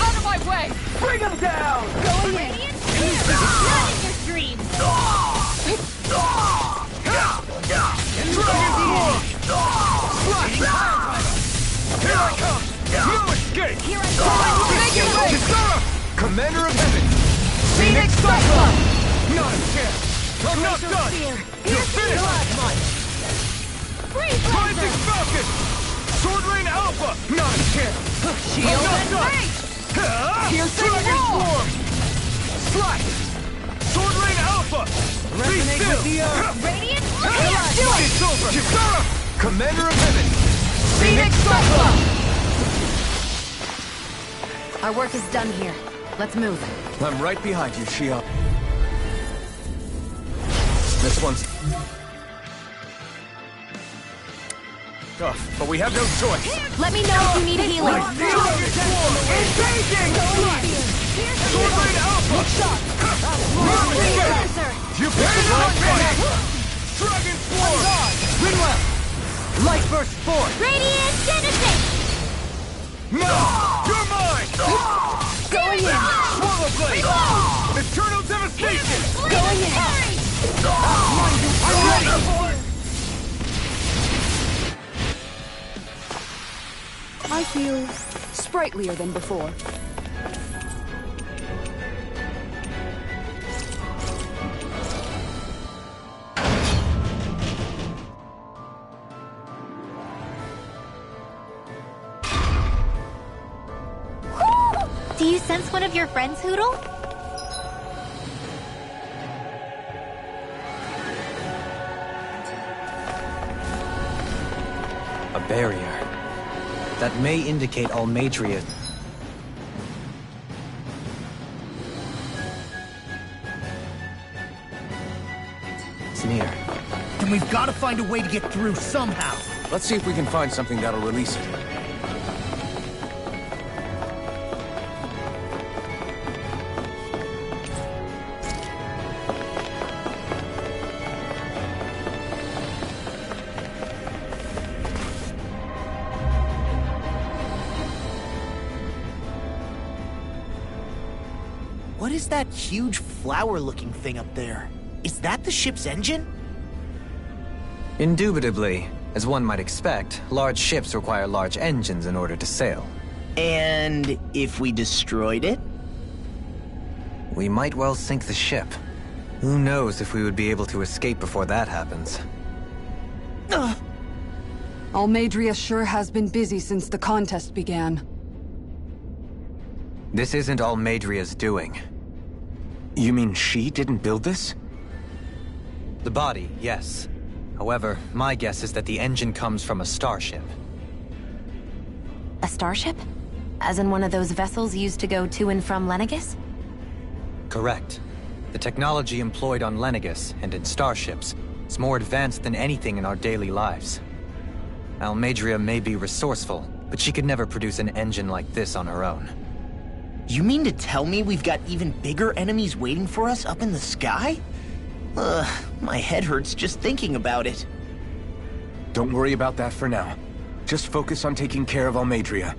Out of my way! Bring him down! Going in! Not in your dreams! Dragon Form! Here I come! No escape! Here I go! Make it rain! Kisara! Commander of Heaven! Phoenix Cyclone! Not a chance! I'm not done! You're finished! Freeze Rising laser! Falcon! Sword Lane Alpha! Not a chance! Shield I'm and not done! face! Piercing Dragon Form! Slice! Sword Lane Alpha! Be still! Radiant Do it! It's over! Kisara! Commander of Heaven! Phoenix Cyclone! Our work is done here. Let's move. I'm right behind you, Shia. This one's tough, but we have no choice. Let me know if you need healing. Engaging! Sword Lane Alpha! You better not fight! Dragon Form! Ringwell! Light Burst Force! Radiant Genesis! No! You're mine! Going in! Swallow Blade! Eternal Devastation! Going in! I'm ready! I feel sprightlier than before. Do you sense one of your friends, Hootle? A barrier. That may indicate Almeidrea. It's near. Then we've got to find a way to get through somehow. Let's see if we can find something that'll release it. What is that huge flower-looking thing up there? Is that the ship's engine? Indubitably. As one might expect, large ships require large engines in order to sail. And if we destroyed it? We might well sink the ship. Who knows if we would be able to escape before that happens. Almeidrea sure has been busy since the contest began. This isn't Almeidrea's doing. You mean she didn't build this? The body, yes. However, my guess is that the engine comes from a starship. A starship? As in one of those vessels used to go to and from Lenegis? Correct. The technology employed on Lenegis and in starships is more advanced than anything in our daily lives. Almeidrea may be resourceful, but she could never produce an engine like this on her own. You mean to tell me we've got even bigger enemies waiting for us up in the sky? My head hurts just thinking about it. Don't worry about that for now. Just focus on taking care of Almeidrea.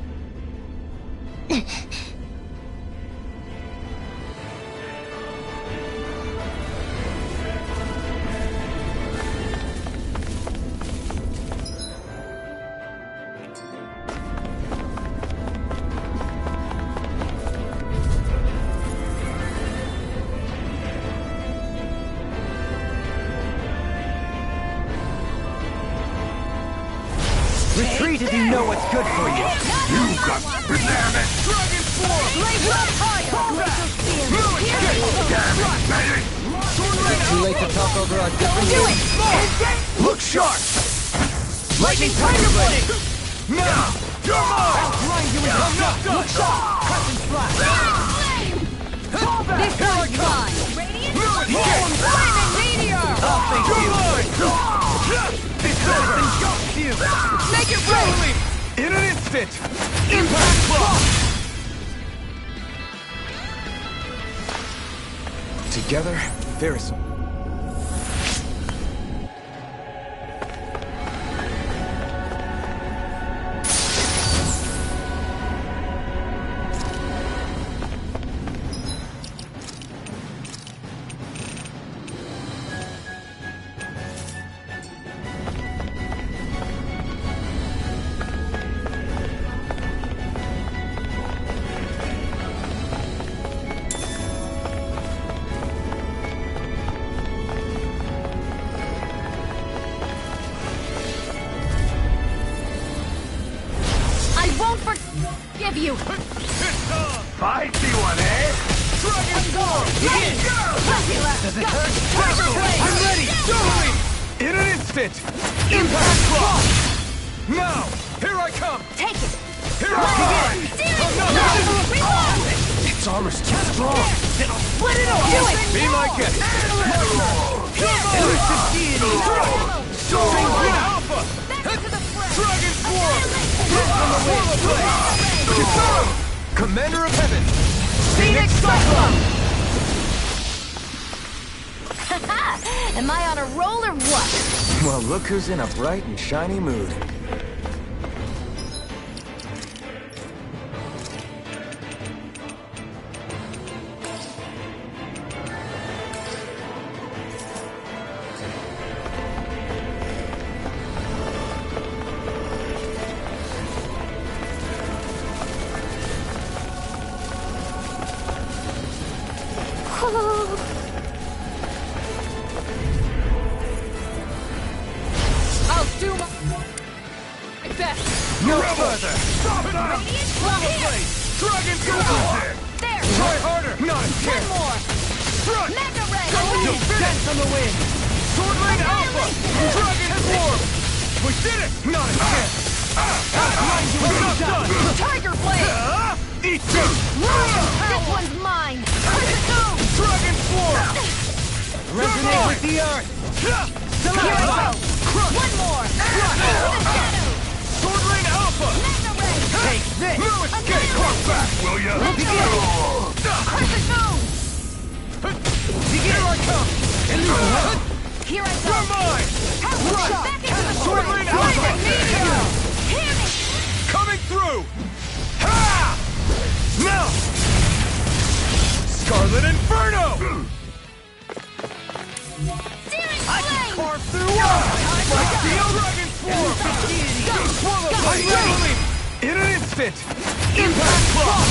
Retreat if you know what's good for you. You got bananas! Dragon Form! Blaze up higher! Too late to talk over our differences? Do it! Look sharp! Lightning Tiger Blade! Now! You're mine! I'll grind you into dust! Look sharp! Crescent Blast! This one's mine! Radiant Flaming Meteor! I'll thank you! You're mine! It's over! Engulfs you! Make it rain! In an instant! Impact Claw! Together, there is... Give you! Fight me one, eh? Dragon Form! Does it hurt? I'm ready! Totally! In an instant! Impact Claw! Now! Here I come! Take it! Here I come! Reload! Its armor's too strong! Split it off! Do it! Be my guest! Elusive Deity! Soaring Alpha! Back to the front! Dragon Form! Kizaru! Commander of Heaven! Phoenix Cyclone! Am I on a roll or what? Well, look who's in a bright and shiny mood. I'll do my best! No further! Stop it now! Lava Blade! Dragon Form! There! Try harder! Not a One chance! more! Strut! Mega Ray! You'll dance on the wind! Swordblade Alpha! Dragon Form! We did it! Not a chance! We're not done! Tiger Blade! Eat this! This one's mine! Dragon Form! Resonate with the earth! Here I go! One more! Swordblade Alpha! Mega Ray! Take this! No escape! Come back, will ya? Crescent Moon! Here I come! Here I go! You're mine! Power shot! Back into the Swordblade fray! Alpha! Flaming Meteor! Hear me! Coming through! Ha! Now! Scarlet Inferno! Searing I can Flame! carve through walls! Like steel dragon form! Swallow I'm ready! In an instant! Impact Claw!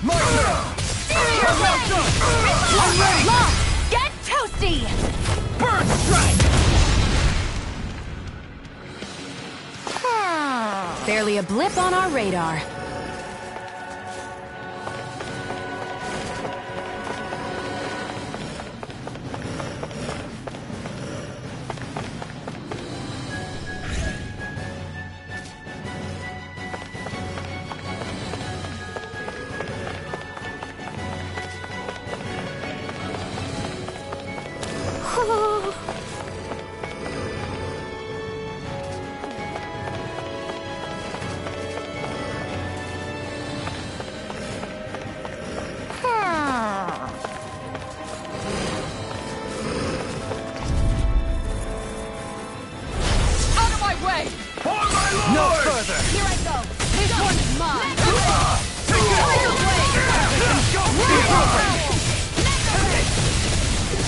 My turn! Searing Flame! I'm ready! Lock! Get toasty! Burn Strike! Barely a blip on our radar. further! Here I go! This one's mine! Take it!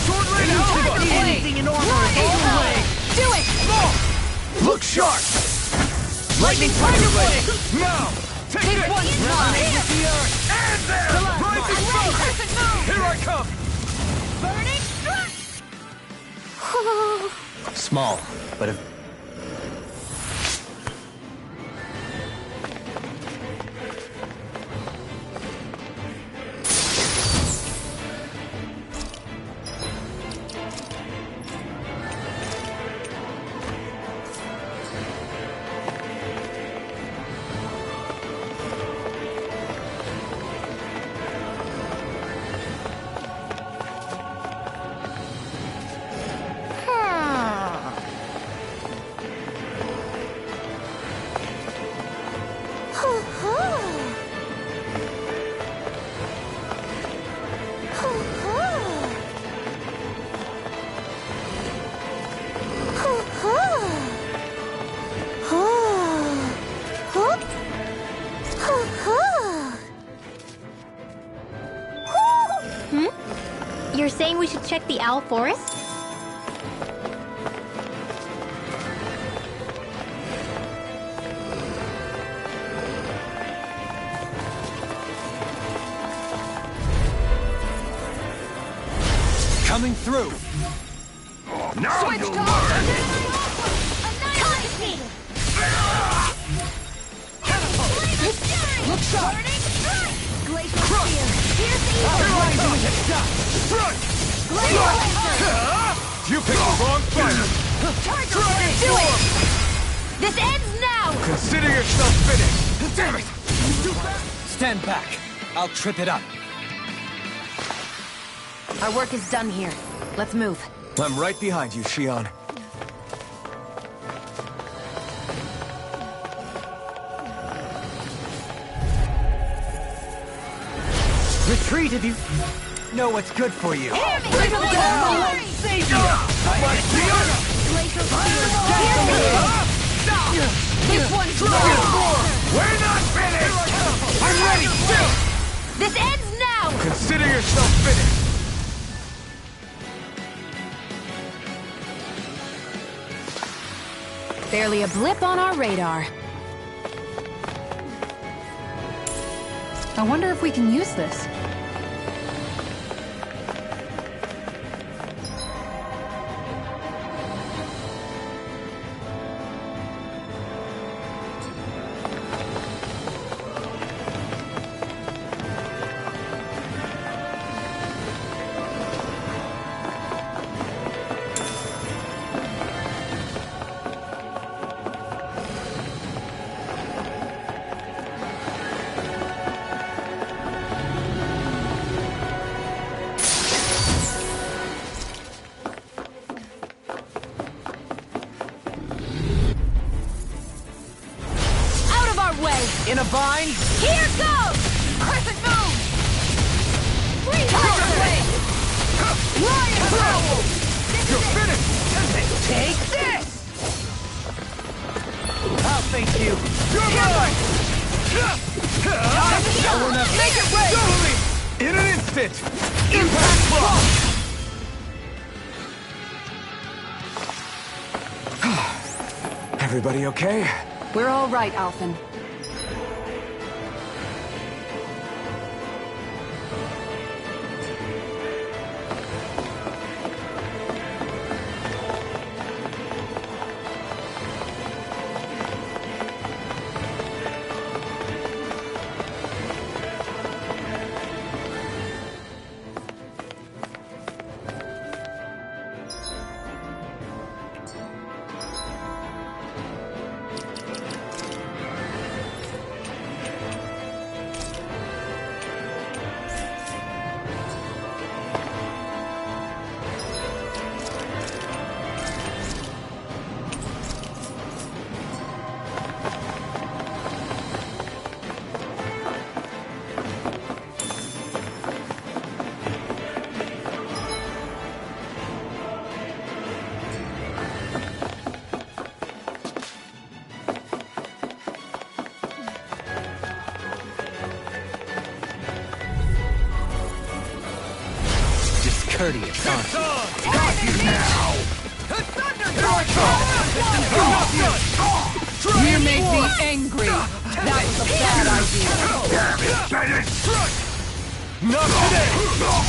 Sword rain output! Anything in armor is all the way! Do it! Look sharp! Lightning Tiger Blade! Now! Take This it! one's mine! Resonate with the earth! And there! Rising smoke! Here I come! Burning strike! Small, but if... You're saying we should check the Owl Forest? Coming through! Now Switch you'll to learn! Annihilate me! Look sharp! Glacial Spear! Here's the evil! Glacial Laser! You picked the wrong fighter! Tiger Blade! Do it! This ends now! Consider yourself finished! Damn it! Stand back. I'll trip it up. Our work is done here. Let's move. I'm right behind you, Shion. Retreat if you know what's good for you. Hear me! Glacial Laser! Save you! Glacial Spear! This one's mine! We're not finished! I'm ready! Still! This ends now! Consider yourself finished! Barely a blip on our radar. I wonder if we can use this. In a bind? Here goes! Crescent moon! Tiger Blade! Lion Prowl! You're finished! Take this! I'll thank you. You're mine! Make it wait! Totally! In an instant! Impact block! Everybody okay? We're all right, Alphen. courteous, aren't you? Got you now! Here I come! You make me angry. That was a bad idea. Damn it, Bennett! Not today!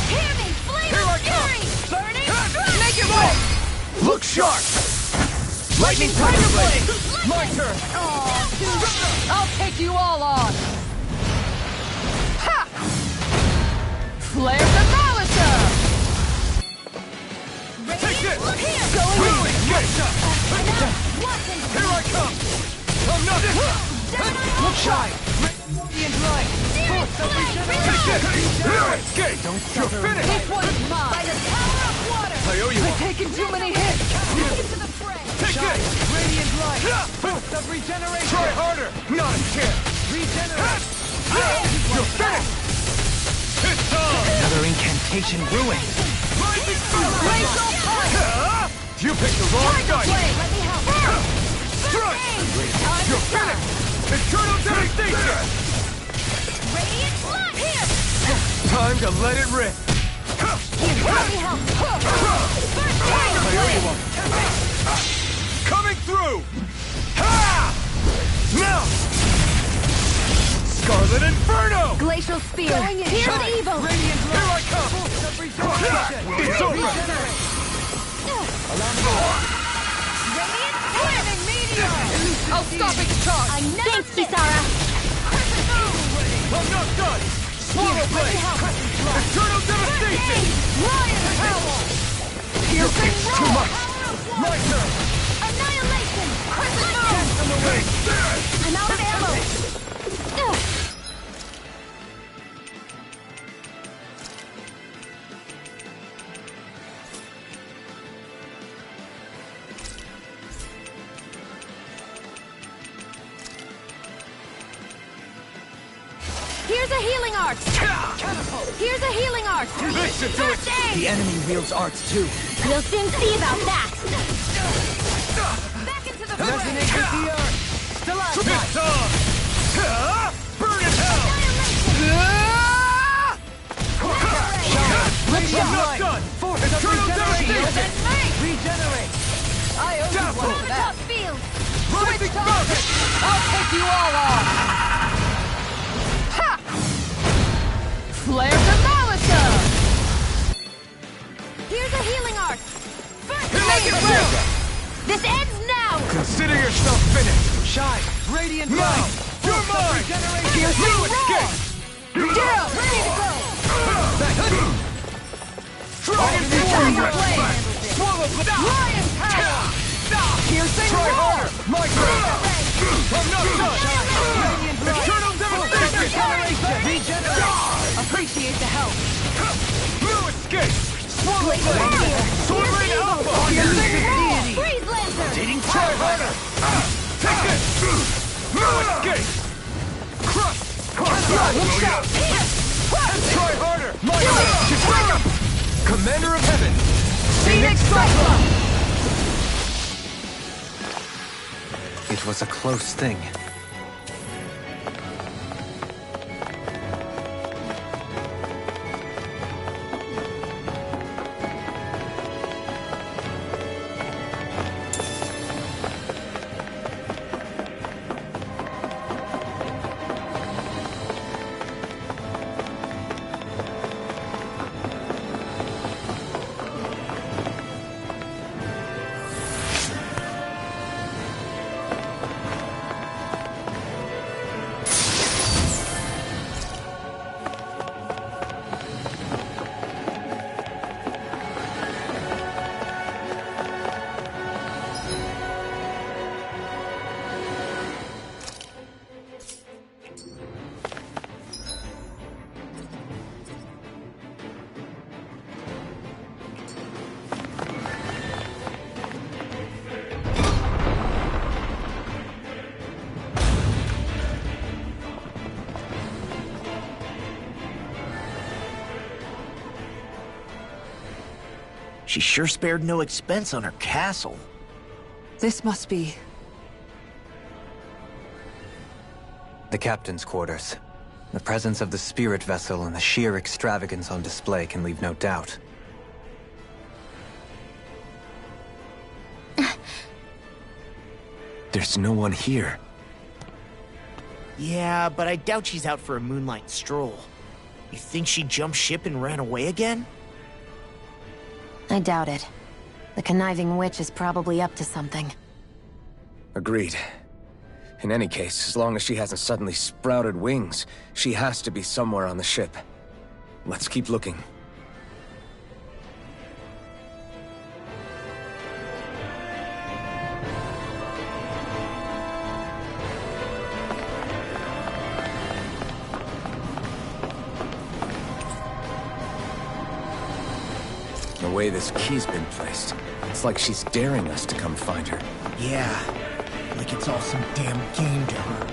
Hear me! Flame Here I of fury! Burning strike! Make it right! Look sharp! Lightning Tiger Blade! My turn! I'll take you all on. Ha! Flare the Malisa! Take this! Go Ruin! Get shot! Watson! Here I come! I'm not... Look shy! Radiant light! Force of regeneration! Take this! Escape! You're finished! This one's mine. By the power of water! I owe you I've one! taken too many hits. Into the fray! Take this! Radiant light! Force of regeneration! Try harder! Not a chance! Regenerate! You're finished! It's on! Another incantation ruined. Rising fire! You picked the wrong guy! Let me help! Strike! You're finished! Eternal devastation! Radiant blood! Here! Time to let it rip! Let me help! First I owe you one! Coming through! Ha! Now! Scarlet Inferno! Glacial spear! Here's Shine! evil! Radiant light! Here I come! It's over! Radiant flaming meteor! I'll stop its charge. Thanks, Kisara! I'm not done! Swallow Blade! Eternal devastation! Lion Howl! You kicked too much! My turn! Annihilation! Crescent Moon! On the way! I'm out of ammo! Here's a healing arc! Here's a healing arc! This should do it! First aid! The enemy wields arts too. We'll soon see about that. Back into the fray! Resonate with the earth! It's on! Burn in hell! I'm not done! Eternal devastation! Regenerate. I owe you one for that. Tough field! Rising Falcon! I'll take you all on. Ha! Flare the Malisa! Here's a healing arc! First Make it real! This ends now! Consider yourself finished! Shine! Radiant light! You're mine! Here's You the escape! Down! Ready to go! Dragon Tiger Force! Blade! Swallow the Lion Power! Piercing Try harder! My turn! I'm not done! Eternal devastation! Regenerate! Appreciate the help. No escape! Swallow Blade! Sword Rain Alpha! Freeze Lancer! Try harder! Take this! No escape! Crush! Try harder! My turn! Commander of Heaven! Phoenix Cyclone! It was a close thing. She sure spared no expense on her castle. This must be... The captain's quarters. The presence of the spirit vessel and the sheer extravagance on display can leave no doubt. There's no one here. Yeah, but I doubt she's out for a moonlight stroll. You think she jumped ship and ran away again? I doubt it. The conniving witch is probably up to something. Agreed. In any case, as long as she hasn't suddenly sprouted wings, she has to be somewhere on the ship. Let's keep looking. The way this key's been placed, it's like she's daring us to come find her. Yeah, like it's all some damn game to her.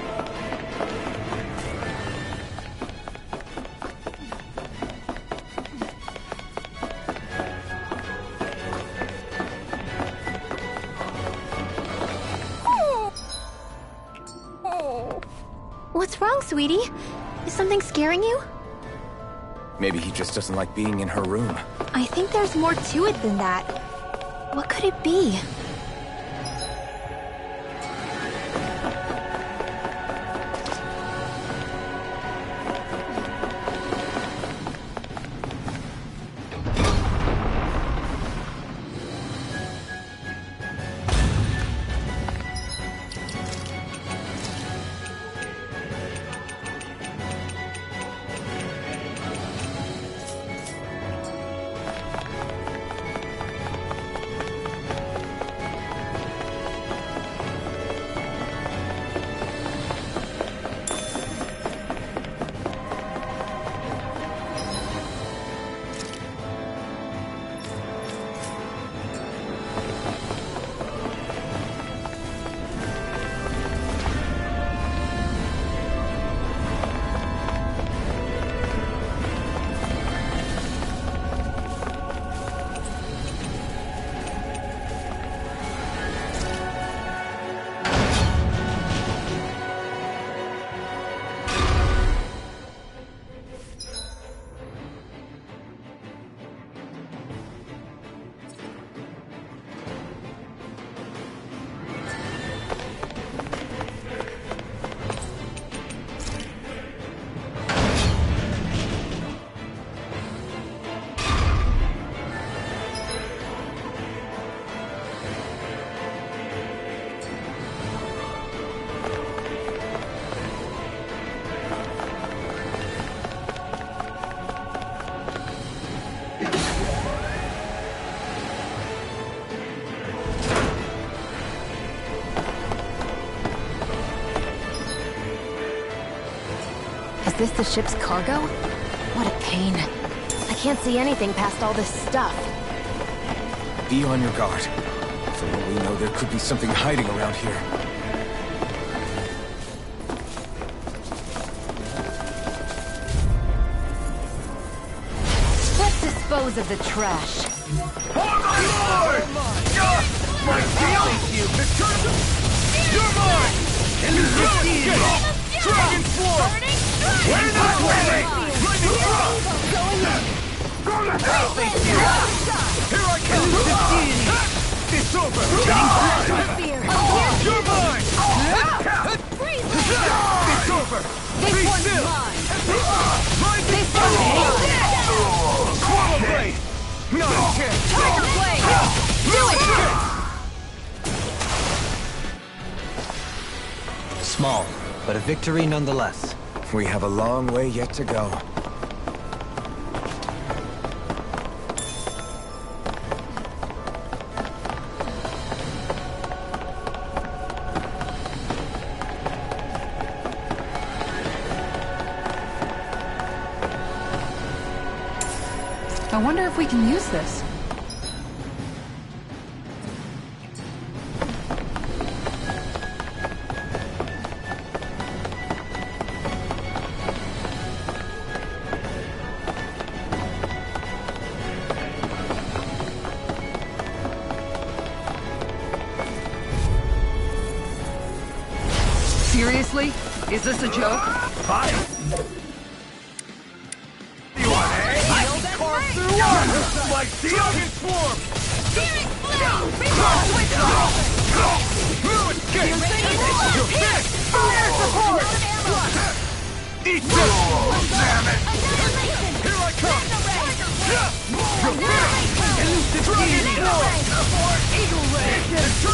What's wrong, sweetie? Is something scaring you? Maybe he just doesn't like being in her room. I think there's more to it than that. What could it be? Is this the ship's cargo? What a pain. I can't see anything past all this stuff. Be on your guard. For all we know, there could be something hiding around here. Let's dispose of the trash. On the Lord! My deal? You're mine! Dragon Form! Where's that way? Lightning Drop! Go to hell! Here I come! It's over! You're mine! It's over! Be still! Lightning Storm! Swallow Blade! Not a chance! Tiger Blade! Do it! Small, but a victory nonetheless. We have a long way yet to go. I wonder if we can use this. Seriously? Is this a joke? Fire! You want it? I can carve through water! Like Dragon Form! Phoenix Blade! Reverse Witch! Get Eat this! Damn it! Here I come!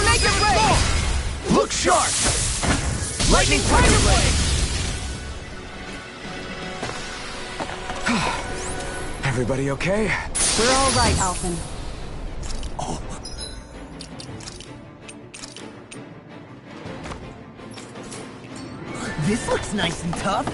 Make it rain! Look sharp! Lightning Tiger Blade! Everybody okay? We're all right, Alphen. This looks nice and tough.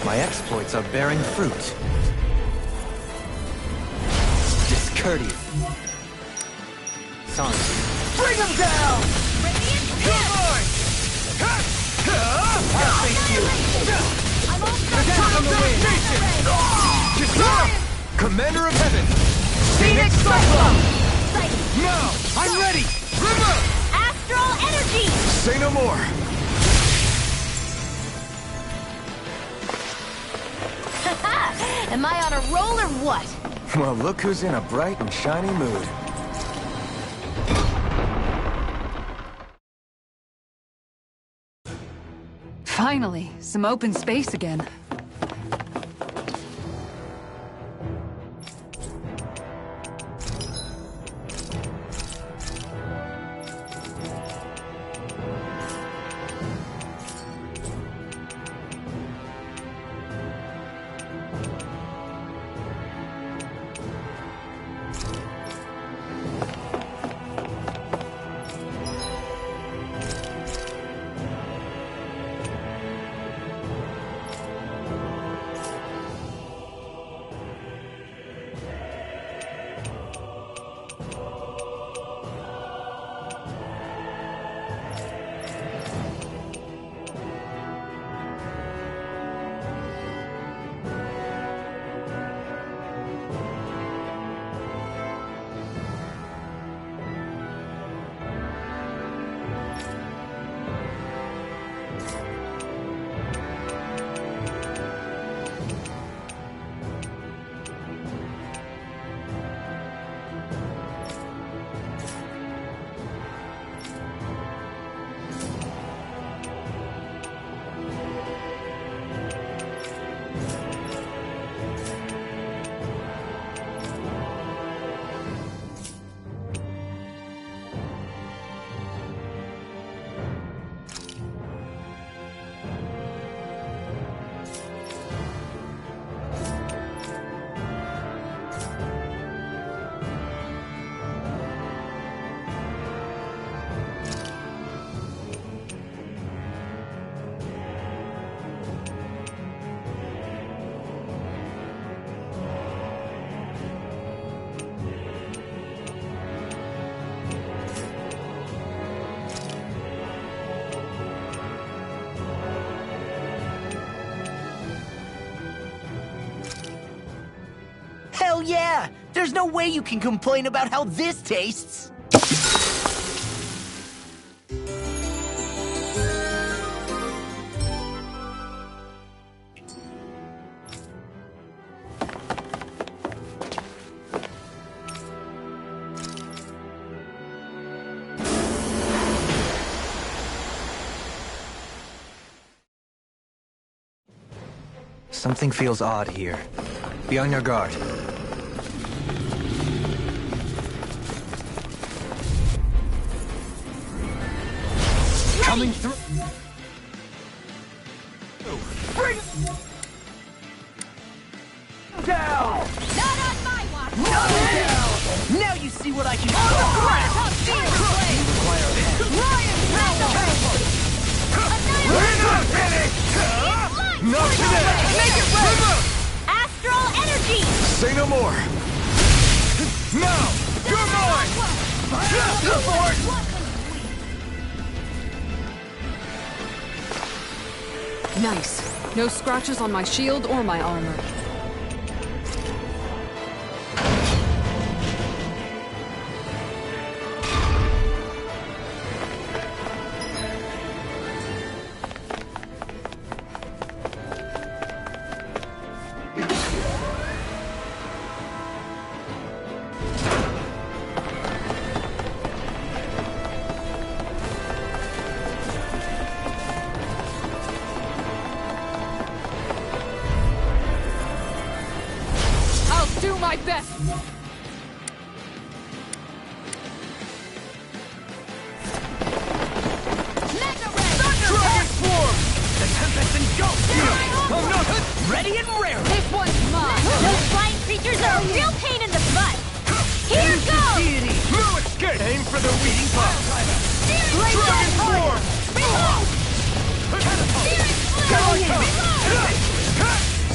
My exploits are bearing fruit. Discourteous. Son. Bring him down! Come on! I'll face you! Attack on the wind! Commander of Heaven! Phoenix Cyclone! Now! I'm ready! River! Astral Energy! Say no more! Am I on a roll or what? Well, look who's in a bright and shiny mood. Finally, some open space again. Hell yeah! There's no way you can complain about how this tastes! Something feels odd here. Be on your guard. Coming through. Bring down. Not on my watch! Down! Now you see what I can do! We're not finished! Not today! Make it right! Astral energy! Say no more! Now! You're mine! Go for it! Nice. No scratches on my shield or my armor. Do my best! Ready and rare! This one's mine! Those flying creatures are a real pain in the butt! Here goes! No escape! Aim for the weak spot! Dragon form! Reload!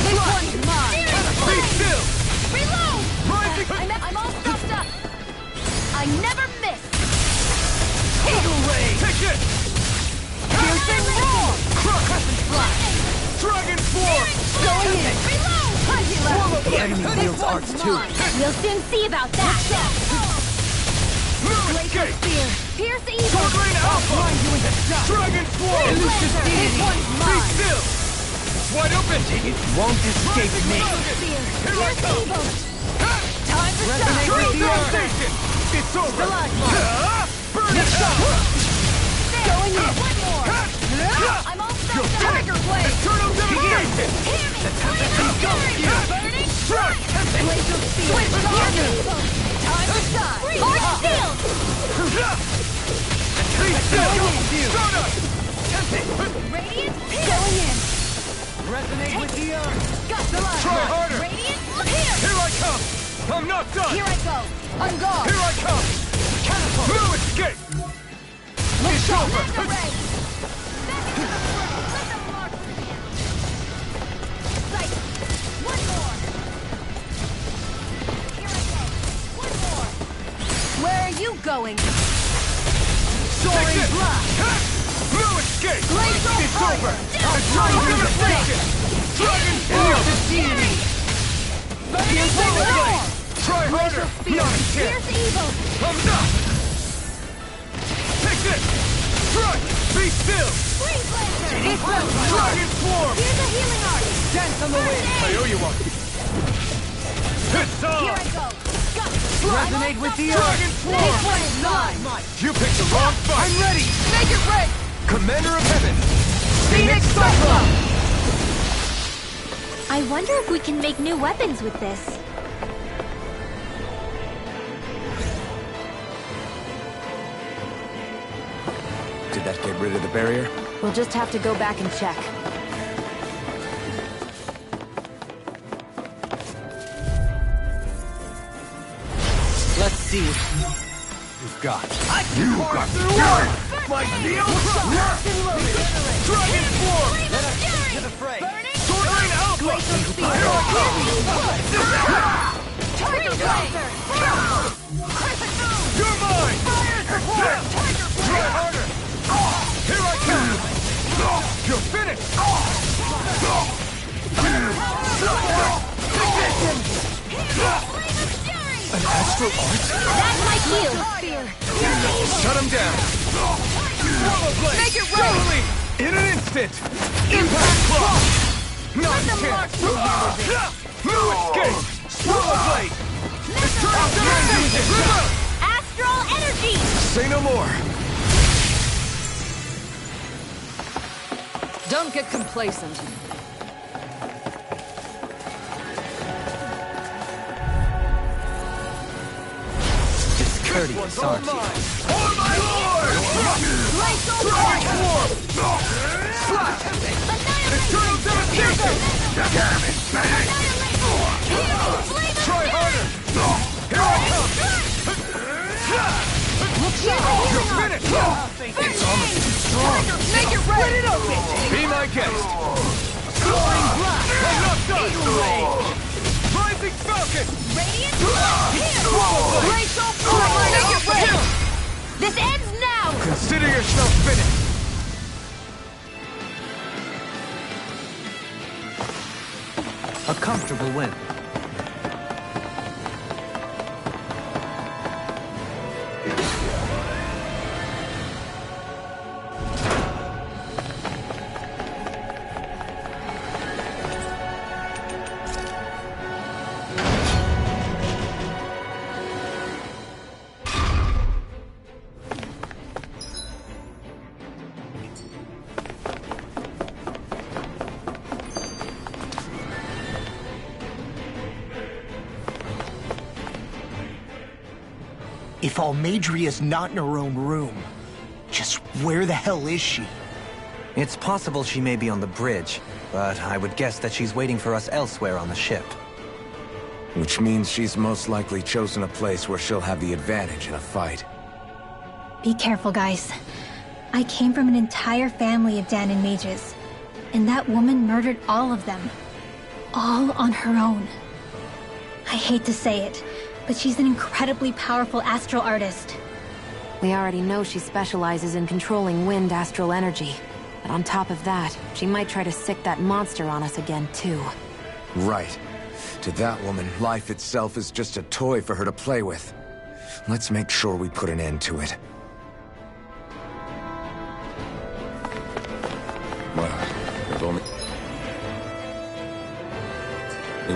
This one's mine! Be still! Reload! Rising! I'm all stuffed up! I never miss! Eagle Ray! Take it! Piercing roar! Crescent flash! Dragon form! Going in! Reload! The enemy wields arts too. We'll soon see about that. No escape! Spear! Pierce evil! Sword Rain Alpha! Blind you in the dust! Dragon form! Elusive This deity! one's Be mine! still! Wide open! It won't escape me! Spear! Here I Pierce come! evil! Time to Resonate shine! with the earth! Station! It's over! Stalagmite! Burn it out! Going in! One more! I'm all stuffed up! Tiger Blade! Eternal devastation! Hear me! Burning Strike! Blaze of Spear! Pierce evil! Time to shine! Force shield! Be still! Stardust! Radiant Pierce! Going in! Resonate with the earth! Got the line! Try harder! Radiant Pierce! Here I come! I'm not done! Here I go! On guard! Here I come! Catapult! No escape! It's over! Mega Ray! Back into the fray! Let them mark for the end! Sight! One more! Here I go! One more! Where are you going? Soaring blast! No escape! Blaze of It's fire! over! Down! Eternal devastation! Dragon form! Fury! Piercing roar! Try harder! Not a chance! Pierce evil! I'm not! Take this! Strike! Be still! Freeze laser! This one's mine! Dragon swarm! Here's a healing art! Dance on the wind! I owe you one! It's Here on! I go! Got it! Resonate with the Dragon earth! This swarm! one is mine! You picked the wrong fight! I'm ready! Make it red! Commander of Heaven! Phoenix Cyclone! I wonder if we can make new weapons with this. Did that get rid of the barrier? We'll just have to go back and check. Let's see what you've got. You got fury! My steel locked and loaded! Dragon form! Let us take to the fray! Sword Rain Alpha! Tiger Blazer! You're mine! Try harder! Here I come! You're finished! Take this! Astral Art? That's my cue! Shut him down! Blade! Make it right! In an instant! Impact Claw! None can! No escape! Blade! Astral energy! Say no more! Don't get complacent. It's courteous, aren't you? For my lord! Slash! Eternal devastation! Damn it, man! Try harder! Here I come! You're finished! It's almost too strong! Make it right! Split it open! Be my guest! Soaring blast! I'm not done! Rising Falcon! Radiant! Blaze Make it right! This ends now! Consider yourself finished! A comfortable win. If Almeidria's not in her own room, just where the hell is she? It's possible she may be on the bridge, but I would guess that she's waiting for us elsewhere on the ship. Which means she's most likely chosen a place where she'll have the advantage in a fight. Be careful, guys. I came from an entire family of Dahnan mages, and that woman murdered all of them. All on her own. I hate to say it, but she's an incredibly powerful astral artist. We already know she specializes in controlling wind astral energy. But on top of that, she might try to sick that monster on us again, too. Right. To that woman, life itself is just a toy for her to play with. Let's make sure we put an end to it. Well, we've only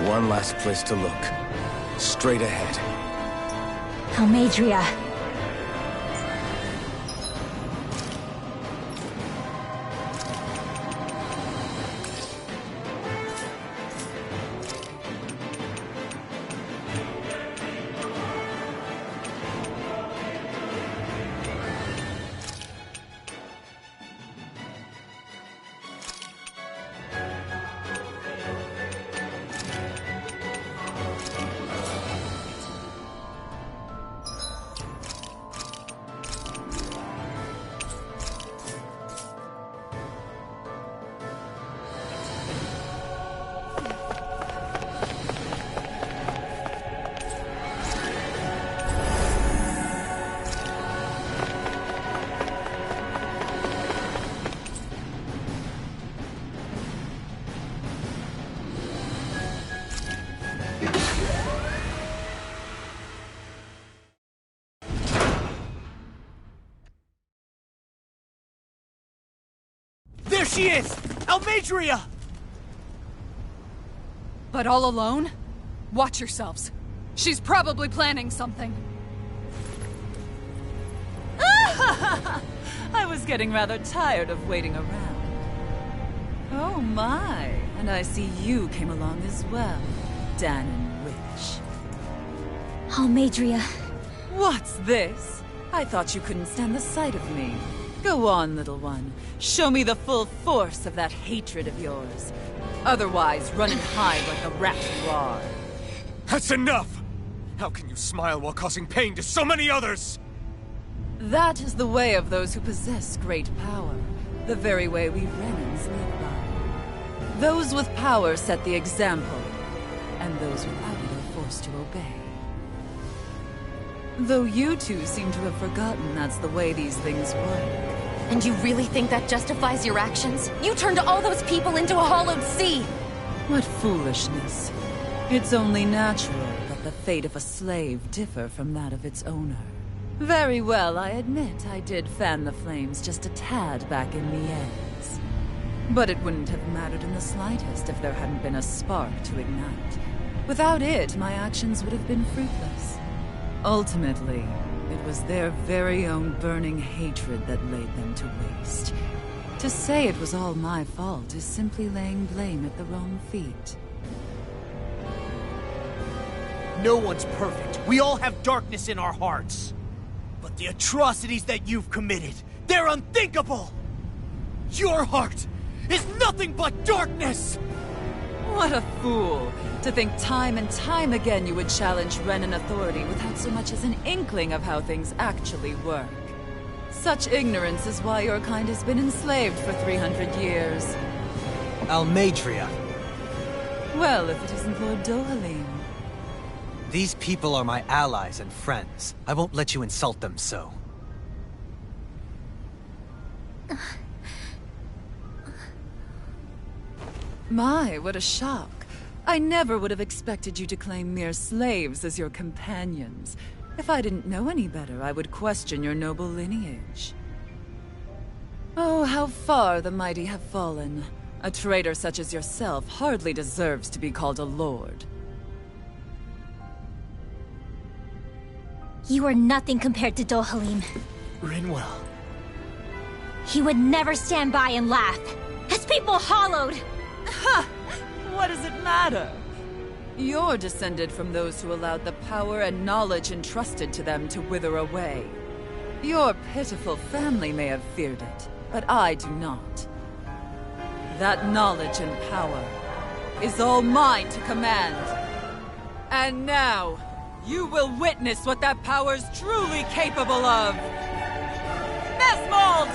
one last place to look. Straight ahead. Almeidria. There she is! Almeidria! But all alone? Watch yourselves. She's probably planning something. I was getting rather tired of waiting around. Oh my, and I see you came along as well, Dahnan Witch. Almeidria. What's this? I thought you couldn't stand the sight of me. Go on, little one. Show me the full force of that hatred of yours. Otherwise, run and hide like the rat you are. That's enough! How can you smile while causing pain to so many others? That is the way of those who possess great power. The very way we Renans live by. Those with power set the example, and those without it are forced to obey. Though you two seem to have forgotten that's the way these things work. And you really think that justifies your actions? You turned all those people into a hollowed sea! What foolishness. It's only natural that the fate of a slave differ from that of its owner. Very well, I admit I did fan the flames just a tad back in Niez. But it wouldn't have mattered in the slightest if there hadn't been a spark to ignite. Without it, my actions would have been fruitless. Ultimately, it was their very own burning hatred that laid them to waste. To say it was all my fault is simply laying blame at the wrong feet. No one's perfect. We all have darkness in our hearts. But the atrocities that you've committed, they're unthinkable! Your heart is nothing but darkness! What a fool! To think time and time again you would challenge Renan authority without so much as an inkling of how things actually work. Such ignorance is why your kind has been enslaved for 300 years. Almeidrea. Well, if it isn't Lord Dohalim. These people are my allies and friends. I won't let you insult them so. My, what a shock. I never would have expected you to claim mere slaves as your companions. If I didn't know any better, I would question your noble lineage. Oh, how far the mighty have fallen. A traitor such as yourself hardly deserves to be called a lord. You are nothing compared to Dohalim. Rinwell. He would never stand by and laugh. His people hollowed! Ha! What does it matter? You're descended from those who allowed the power and knowledge entrusted to them to wither away. Your pitiful family may have feared it, but I do not. That knowledge and power is all mine to command. And now, you will witness what that power's truly capable of! Mesmold!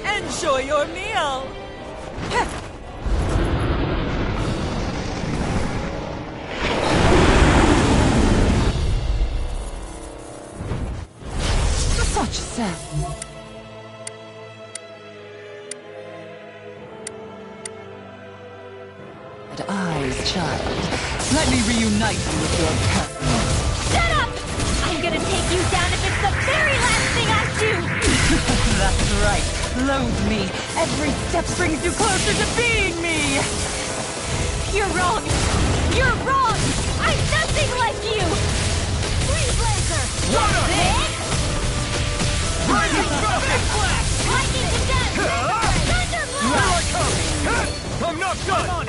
Enjoy your meal! Such sense. And eyes, child. Let me reunite you with your parents. Shut up! I'm gonna take you down if it's the very last thing I do! That's right. Loathe me. Every step brings you closer to being me! You're wrong! You're wrong! I'm nothing like you! Freeze Lancer! What's this? Rising Flash! Lightning Condemned! Thunder Here I come! I'm not done!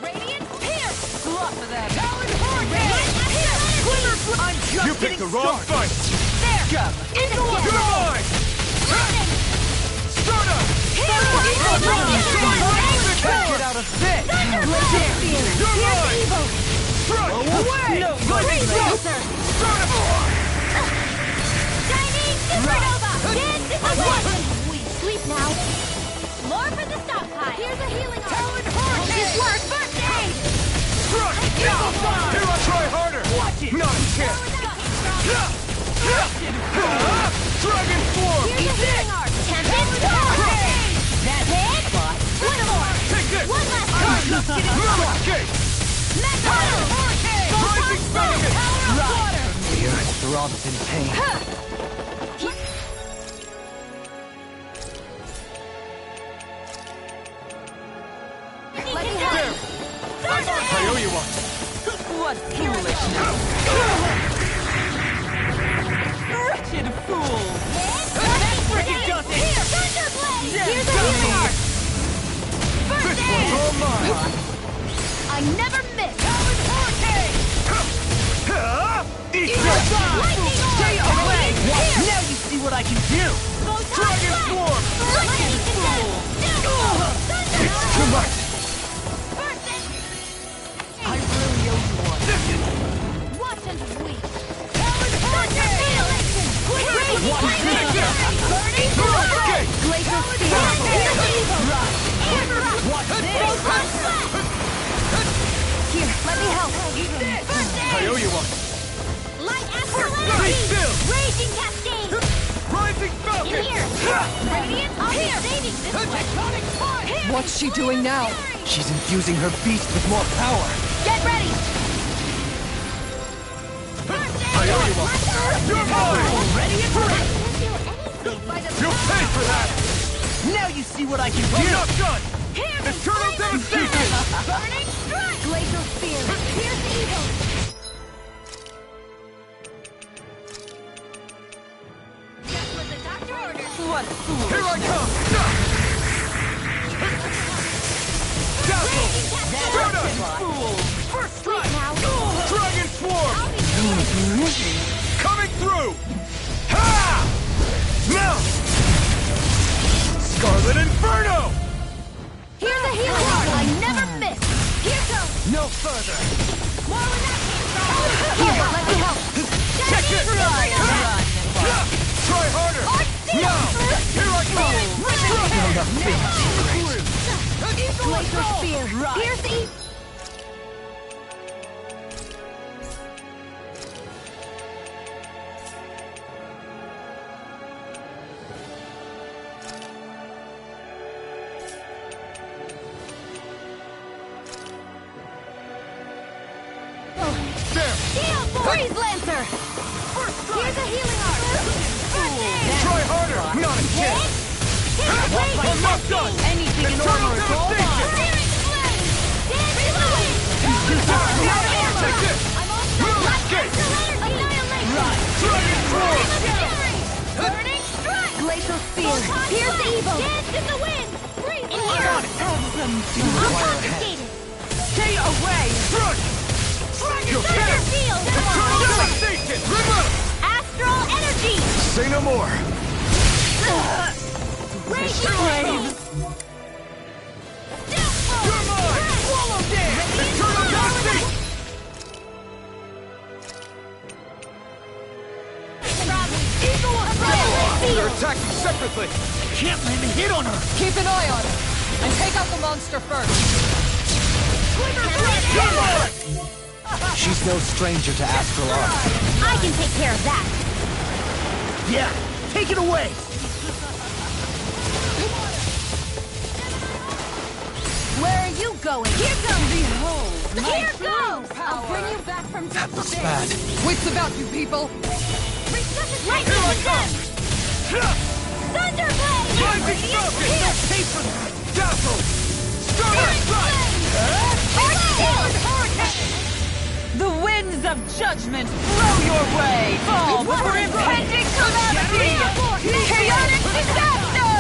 Radiant Pierce! Bluff of them! Talon Hurricane! I'm just You picked the wrong fight! There! Come. You're mine! Start up! Get out of this! You're mine! Strike! Away! No, Freeze Lancer! Start up! Chinese Supernova! Dance in the wind! Sleep now. More for the stockpile. Here's a healing arm. Talon Hurricane! This work! First aid! Strike! Here I try harder! Watch it! Not a chance! Dragon Form! Here's a healing arm. Tempest Hurricane! That's Hit! fun. One more! Take this! One last one! Not escape! Metal! Hurricane! Rising Venomous! Power of water! The earth throbs in pain. I owe you one! What foolishness! Wretched fool! Frickin' does it! Here! Thunderblade! Yeah, Here's a dummy. healing arm! First This aid! one's all mine! I never miss! Talon Hurricane! Eat Eat this! this! Lightning Stay orb! away! Here! Now you see what I can do! Dragon Form! Lightning Condemned! Thunder! Too much! First aid! I really owe you one. Watch and weep! Talon Hurricane! Quick! Watch this! What's she doing now? She's infusing her beast with more power. Get ready! I owe you one. You're mine! Ready and ready! You'll pay for that! Now you see what I can I'm do! not done! Eternal devastation! Burning strike! Glacial spear! Pierce evil! Just what the doctor ordered! What fool! Here I come! Dazzle! Stardust! First strike! Now, Dragon Swarm! I'll be Coming through! Ha! Now! Scarlet Inferno! Here's a healing heart I never miss! Here goes! No further! More when that came from! Here, let me help! Check it! Try harder! Now! Here I come! Glacial spear! Pierce evil! Freeze Lancer! Here's a healing art! Try harder! Not a chance! I'm not done! Anything in Eternal armor, go on! devastation! Take this! Escape! Dragon Swarm! Burning strike! Glacial spear! Pierce evil! Dance in the wind! Freeze in here! I'm confiscated! Stay away! Run! You're Thunder dead! field! Eternal devastation! Remote! Astral energy! Say no more! Waves! You're mine! Swallow dance! Eternal devastation! They're attacking separately! Can't land a hit on her! Keep an eye on her, and take out the monster first. She's no stranger to astral art. I can take care of that! Yeah! Take it away! Where are you going? Here comes! Behold! Here goes! I'll bring you back from That death looks to bad. Wits about you people. Lightning with them! Thunderblade! Rising Falcon! Pay for that! Dazzle! Stardust Strike! The winds of judgment blow your way! Fall before impending calamity! Chaotic disaster!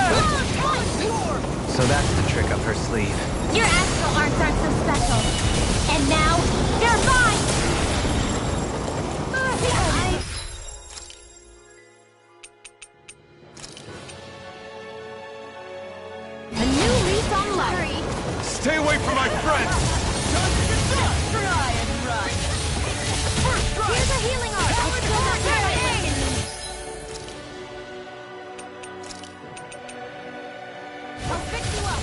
So that's the trick up her sleeve. Your astral arts aren't so special. And now, they're mine! A new lease on life! Stay away from my friends! Try and run! Here's a healing art! I still got your I'll fix you up!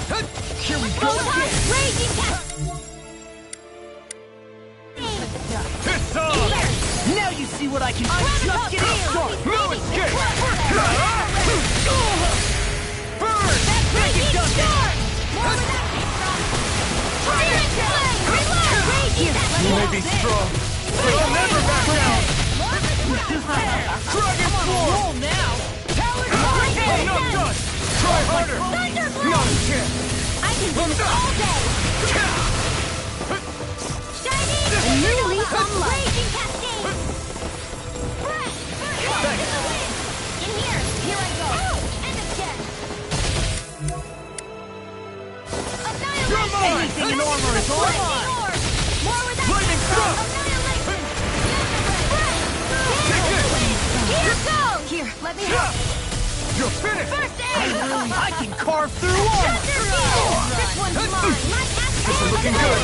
Here we go again! Raging cat! It's on! Now you see what I can do! I'm just getting started! No escape! Burn! Raging storm! More where that came from! Spirit flame! Reload! Raging cat! You may be strong, but I'll never back down! Dragon Swarm! Roll now! I'm not done! Try harder! Not a chance! I can do this all day! Shiny! A new leaf on life! Raging cascade! Thanks. In here! Here I go! And again! You're mine! Anything in armor is all mine! More with that Lightning thrust! Annihilation! Take this! Here goes! Here, let me help! You're finished! First aid! I can carve through armor! This one's mine! Like This is looking good!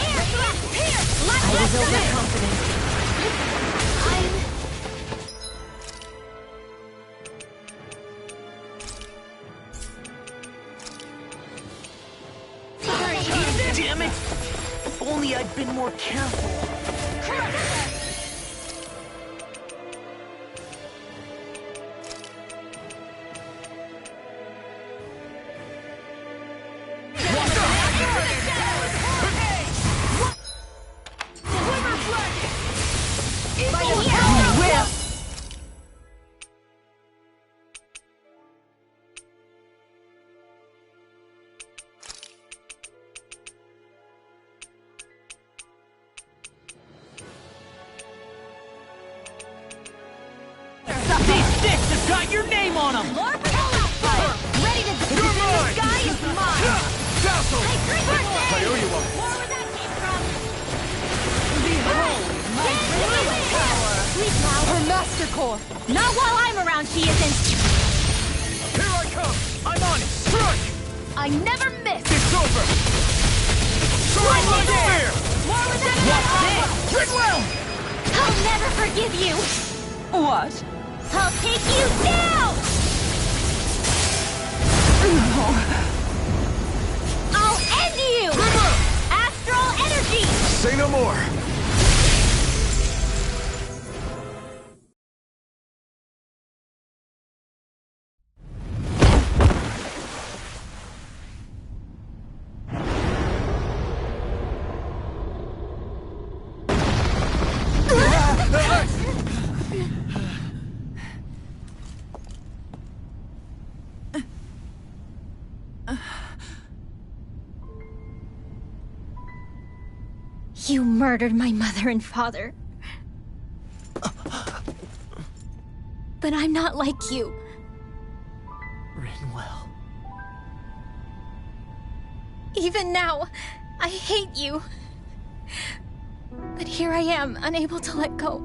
Air thrust! Here! Like I was overconfident. Damn it! If only I'd been more careful. got your name on them! More for fire! Ready to You're mine! the sky is mine! Castle! I owe you one. More where that came from! Behold my great power! Please now! Her Master Core! Not while I'm around, she isn't. Here I come! I'm on it! Strike! I never miss! It's over! Strike like spear! More where that Ridwell! I'll never forgive you. What? I'll take you down. I'll end you. Astral energy. Say no more! You murdered my mother and father. But I'm not like you. Rinwell. Even now, I hate you. But here I am, unable to let go.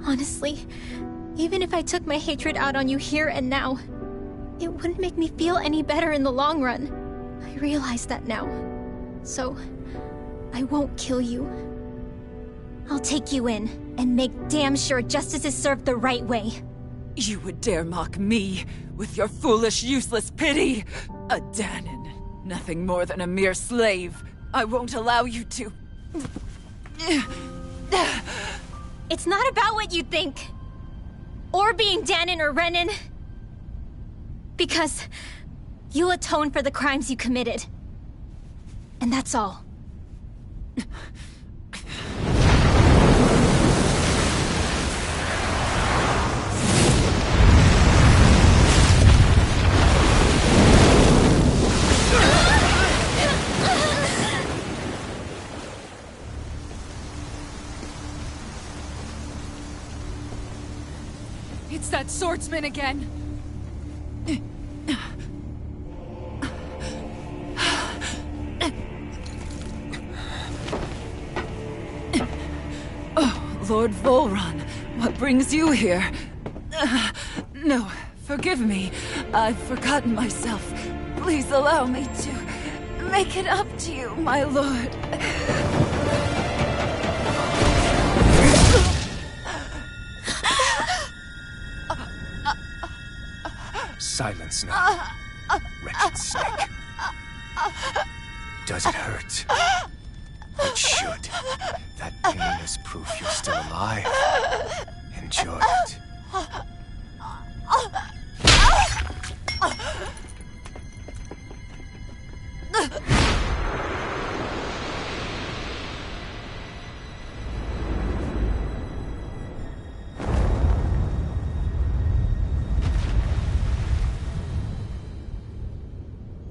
Honestly, even if I took my hatred out on you here and now, it wouldn't make me feel any better in the long run. I realize that now. So, I won't kill you. I'll take you in and make damn sure justice is served the right way. You would dare mock me with your foolish, useless pity? A Dahnan, nothing more than a mere slave. I won't allow you to... It's not about what you think. Or being Dahnan or Renan. Because you'll atone for the crimes you committed. And that's all. It's that swordsman again. Lord Volron, what brings you here? No, forgive me. I've forgotten myself. Please allow me to make it up to you, my lord. Silence now, wretched snake. Does it hurt? It should. That pain is proof you're still alive. Enjoy it.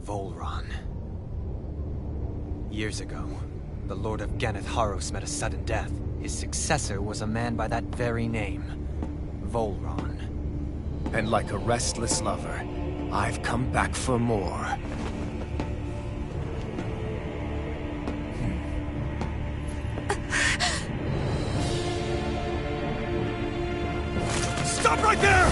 Volron. Years ago, the Lord of Ganeth Haros met a sudden death. His successor was a man by that very name, Volron. And like a restless lover, I've come back for more. Stop right there!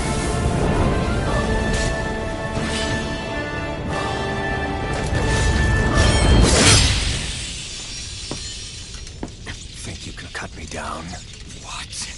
Think you can cut me down? What?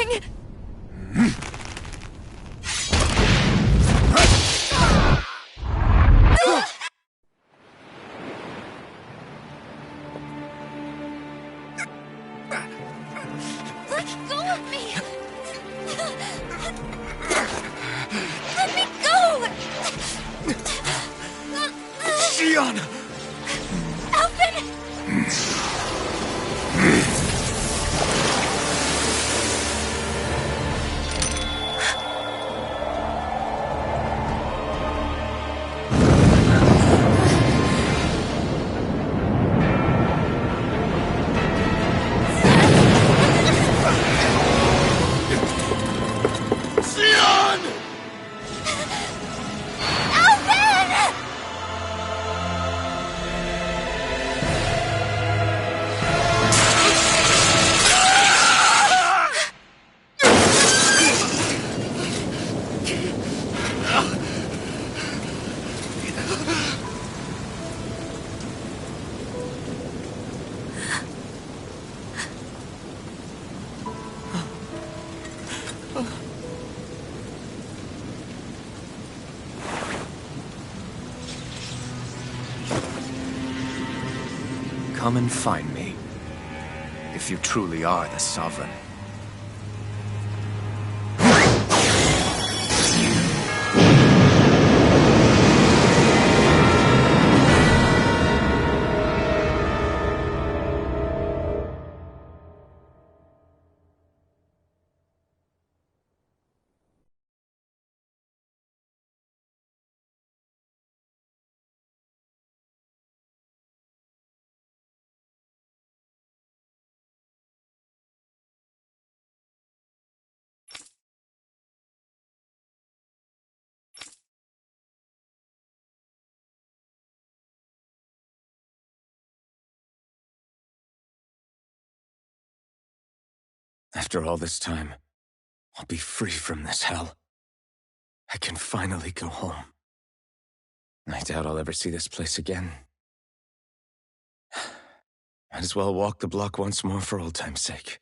going! Let go of me! Let me go! Xion! Alvin! Xion! Alvin! Come and find me, if you truly are the Sovereign. After all this time, I'll be free from this hell. I can finally go home. I doubt I'll ever see this place again. Might as well walk the block once more for old time's sake.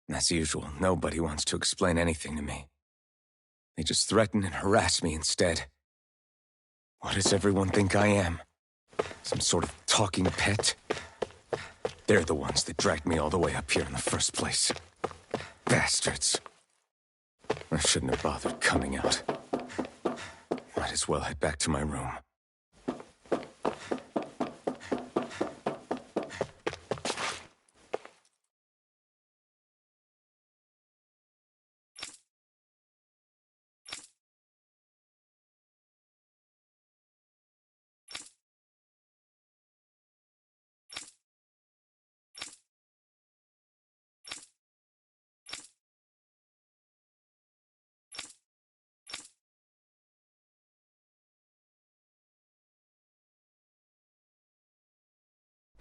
As usual, nobody wants to explain anything to me. They just threaten and harass me instead. What does everyone think I am? Some sort of talking pet? They're the ones that dragged me all the way up here in the first place. Bastards. I shouldn't have bothered coming out. Might as well head back to my room.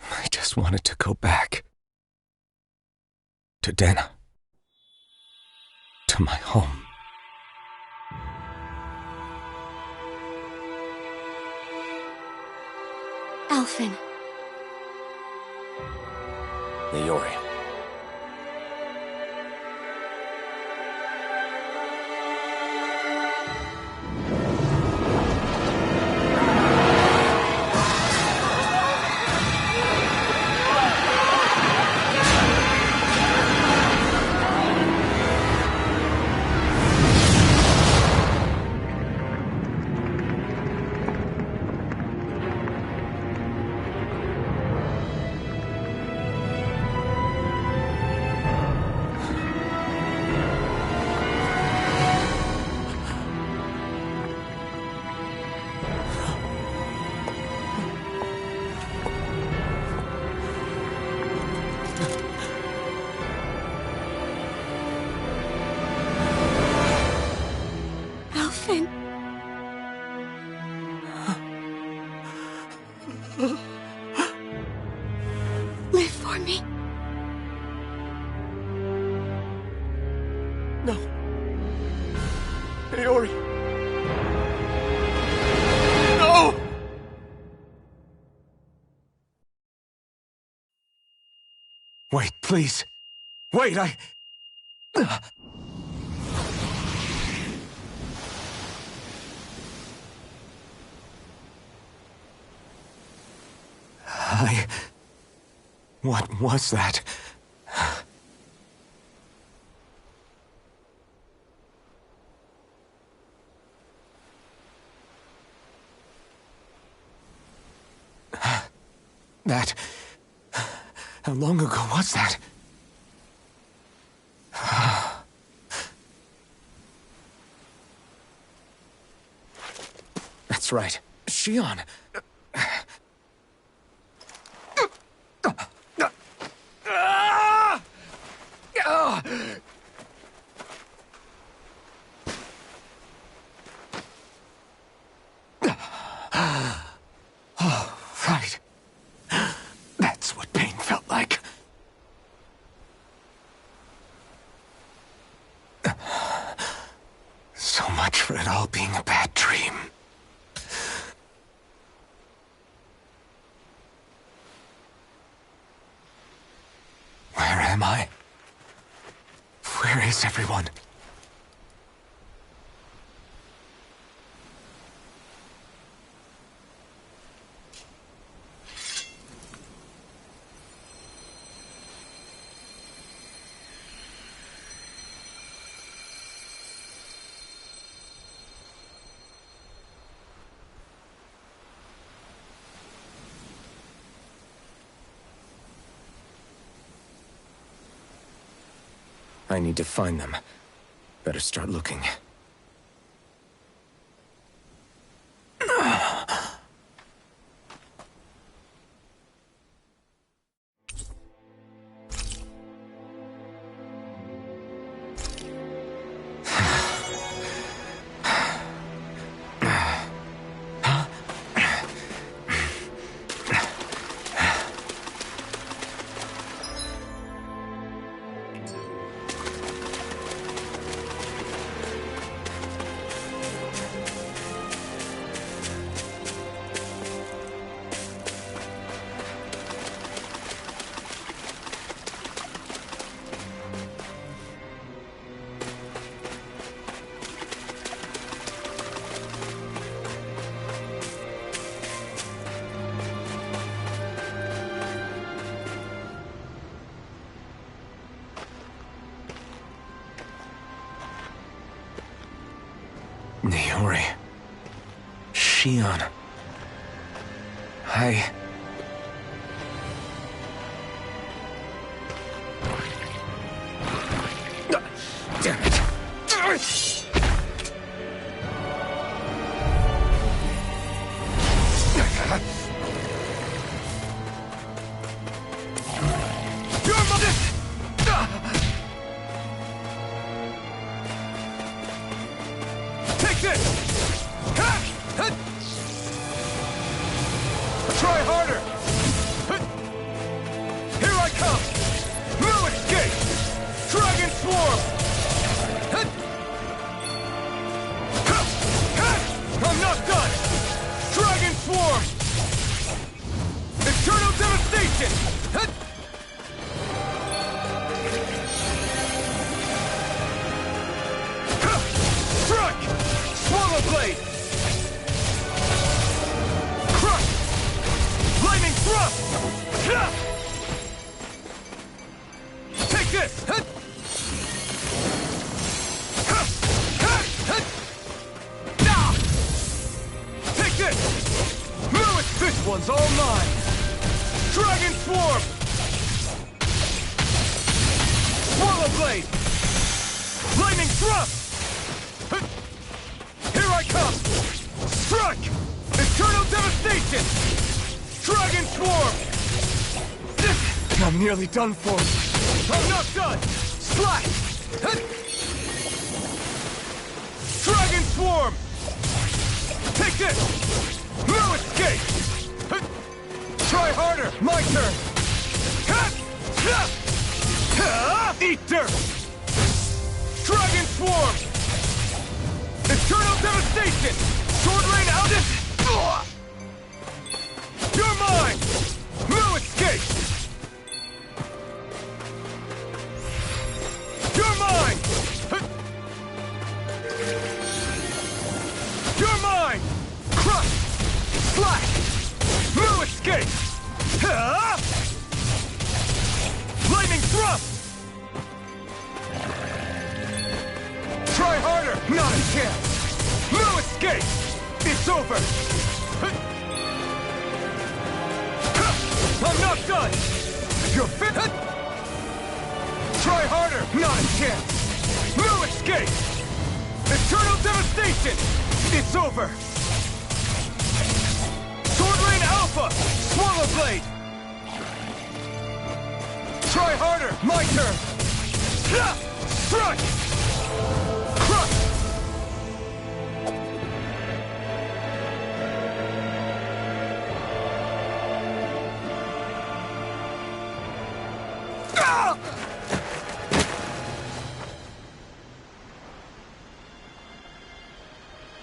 I just wanted to go back. To Dena. To my home. Alphen. Leori. Live for me. No. Leori. No! Wait, please. Wait, What was that? That... How long ago was that? That's right. Shion. Oh, right. That's what pain felt like. So much for it all being a bad dream. Where am I? Where is everyone? I need to find them. Better start looking. Niori. Shion. Damn it. Take this! Try harder! Here I come! No escape! Dragon Swarm! I'm not done! Dragon Swarm! Eternal Devastation! Strike! Swallow Blade! Crush! Lightning Thrust! Take this! Take this! Lewis, this one's all mine! Dragon Swarm! Swallow Blade! Lightning Thrust! Here I come! Strike! Eternal Devastation! Dragon Swarm! I'm nearly done for. I'm not done! Slash! Dragon Swarm! Take this! No escape! Try harder! My turn! Eat dirt! Dragon Swarm! Eternal Devastation! Sword Rain out it! You're mine! No escape! You're mine! You're mine! Crush! Slash! No escape! Lightning Thrust! Try harder! Not a chance! No escape! It's over! I'm not done! You're fit! Try harder! Not a chance! No escape! Eternal Devastation! It's over! Sword Rain Alpha! Swallow Blade! Try harder! My turn! Strike! Crush!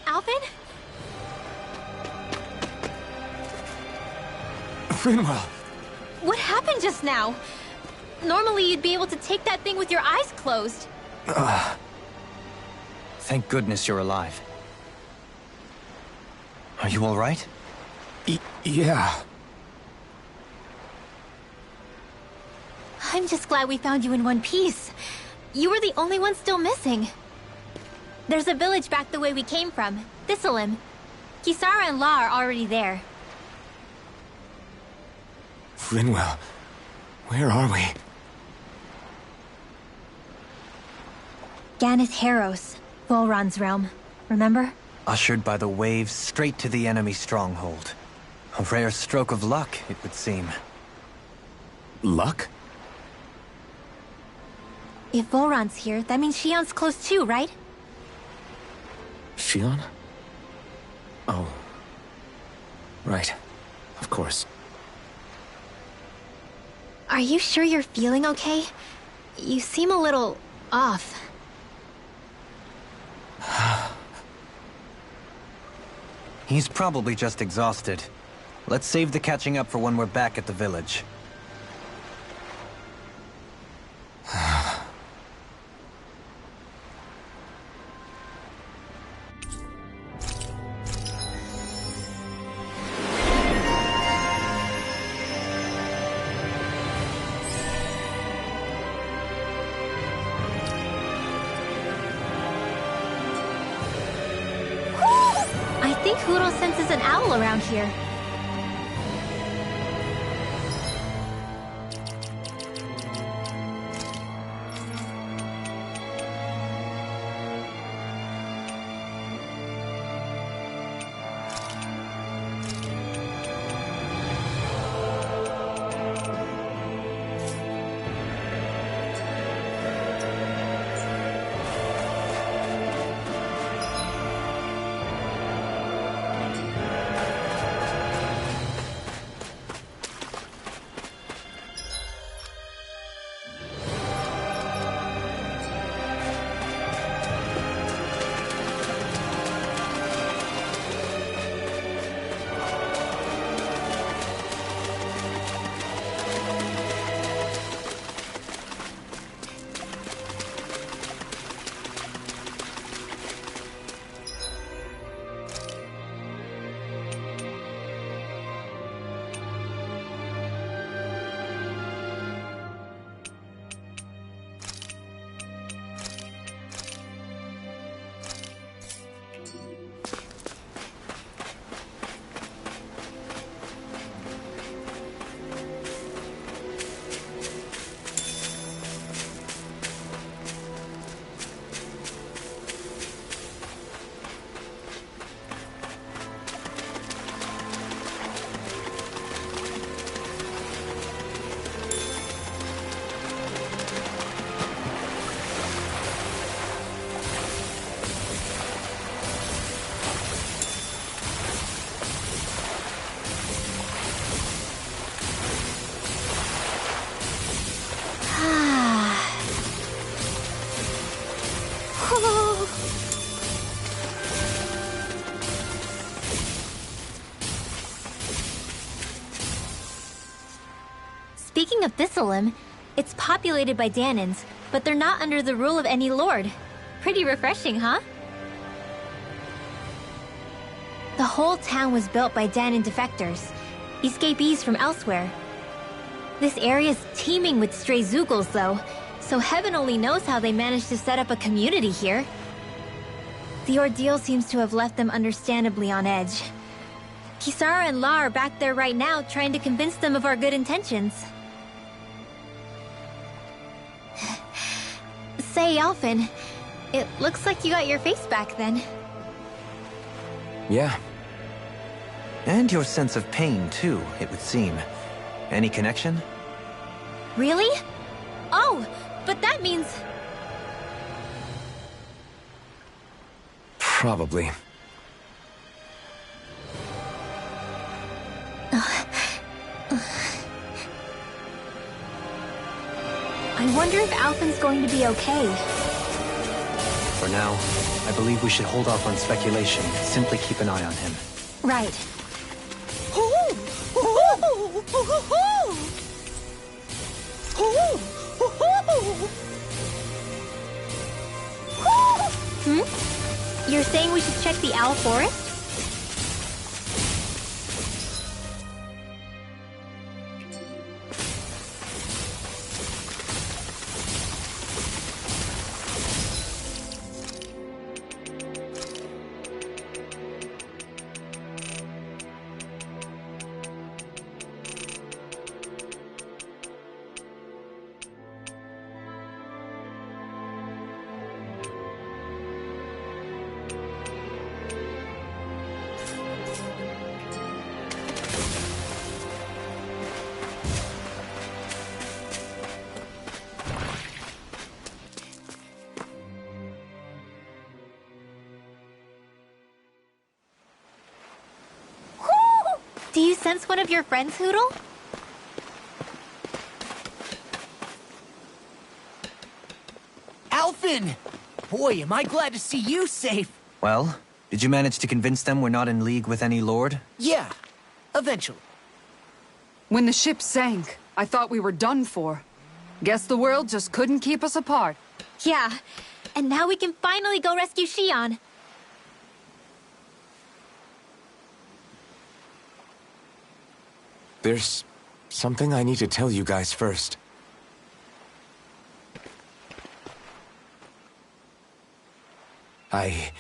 Alvin? Rinwell! What happened just now? Normally you'd be able to take that thing with your eyes closed. Thank goodness you're alive. Are you all right? Yeah. I'm just glad we found you in one piece. You were the only one still missing. There's a village back the way we came from, Thistleim. Kisara and La are already there. Rinwell, where are we? Ganith Heros, Volron's realm. Remember? Ushered by the waves straight to the enemy stronghold. A rare stroke of luck, it would seem. Luck? If Volron's here, that means Shion's close too, right? Shion? Oh. Right. Of course. Are you sure you're feeling okay? You seem a little off. He's probably just exhausted. Let's save the catching up for when we're back at the village. think Huro senses an owl around here. Speaking of Thistleim, it's populated by Dahnans, but they're not under the rule of any lord. Pretty refreshing, huh? The whole town was built by Dahnan defectors, escapees from elsewhere. This area's teeming with stray Zeugles, though, so heaven only knows how they managed to set up a community here. The ordeal seems to have left them understandably on edge. Kisara and La are back there right now trying to convince them of our good intentions. Say, Alphen, it looks like you got your face back then. Yeah. And your sense of pain, too, it would seem. Any connection? Really? Oh, but that means... Probably. I wonder if Alphen's going to be okay. For now, I believe we should hold off on speculation and simply keep an eye on him. Right. Hmm? You're saying we should check the Owl Forest? Do you sense one of your friends, Hootle? Alphen! Boy, am I glad to see you safe. Well, did you manage to convince them we're not in league with any lord? Yeah, eventually. When the ship sank, I thought we were done for. Guess the world just couldn't keep us apart. Yeah, and now we can finally go rescue Xion. There's something I need to tell you guys first. I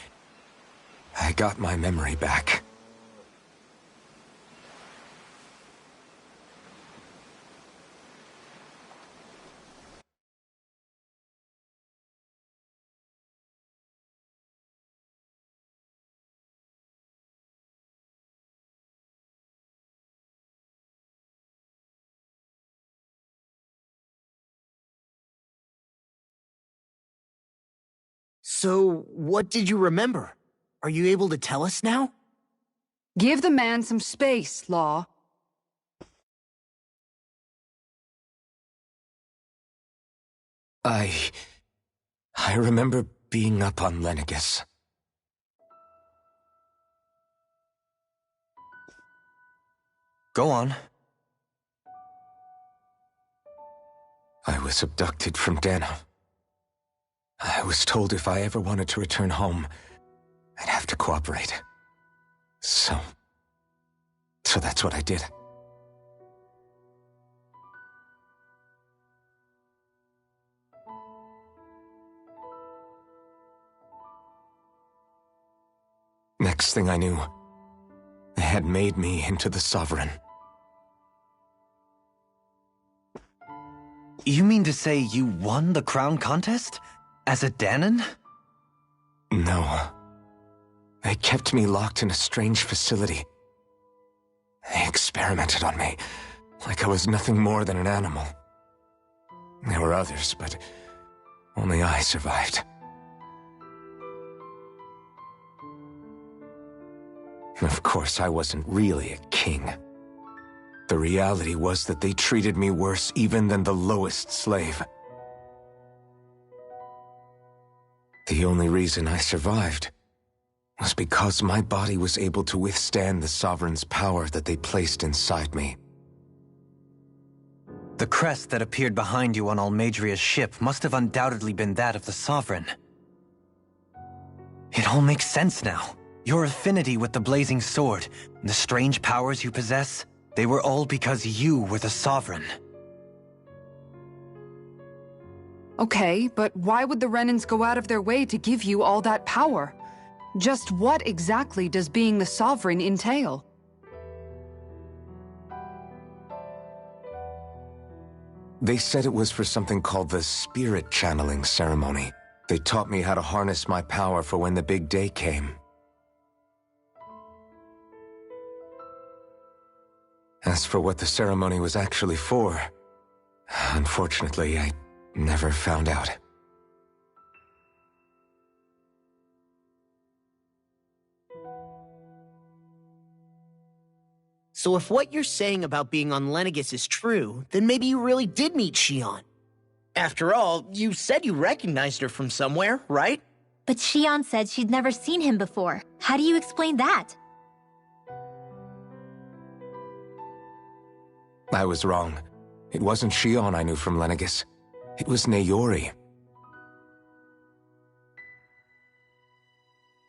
got my memory back. So, what did you remember? Are you able to tell us now? Give the man some space, Law. I remember being up on Lenegis. Go on. I was abducted from Dana. I was told if I ever wanted to return home, I'd have to cooperate. So that's what I did. Next thing I knew, they had made me into the Sovereign. You mean to say you won the crown contest? As a Dahnan? No. They kept me locked in a strange facility. They experimented on me, like I was nothing more than an animal. There were others, but only I survived. Of course, I wasn't really a king. The reality was that they treated me worse even than the lowest slave. The only reason I survived was because my body was able to withstand the Sovereign's power that they placed inside me. The crest that appeared behind you on Almeidria's ship must have undoubtedly been that of the Sovereign. It all makes sense now. Your affinity with the Blazing Sword, and the strange powers you possess, they were all because you were the Sovereign. Okay, but why would the Renans go out of their way to give you all that power? Just what exactly does being the Sovereign entail? They said it was for something called the Spirit Channeling Ceremony. They taught me how to harness my power for when the big day came. As for what the ceremony was actually for, unfortunately, I never found out. So if what you're saying about being on Lenegis is true, then maybe you really did meet Shionne. After all, you said you recognized her from somewhere, right? But Shionne said she'd never seen him before. How do you explain that? I was wrong. It wasn't Shionne I knew from Lenegis. It was Naori.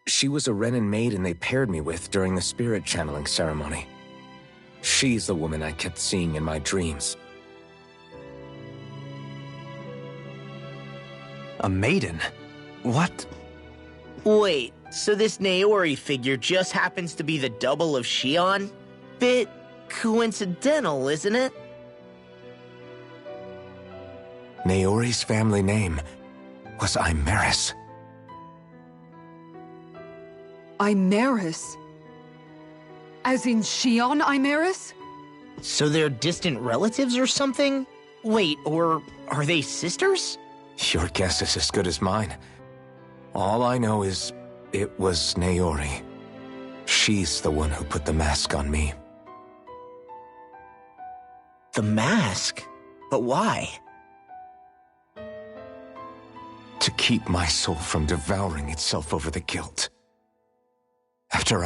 She was a Renan maiden they paired me with during the Spirit Channeling Ceremony. She's the woman I kept seeing in my dreams. A maiden? What? Wait, so this Naori figure just happens to be the double of Shionne? Bit coincidental, isn't it? Naori's family name was Imerys. Imerys? As in Shionne Imerys? So they're distant relatives or something? Wait, or are they sisters? Your guess is as good as mine. All I know is it was Naori. She's the one who put the mask on me. The mask? But why? To keep my soul from devouring itself over the guilt. After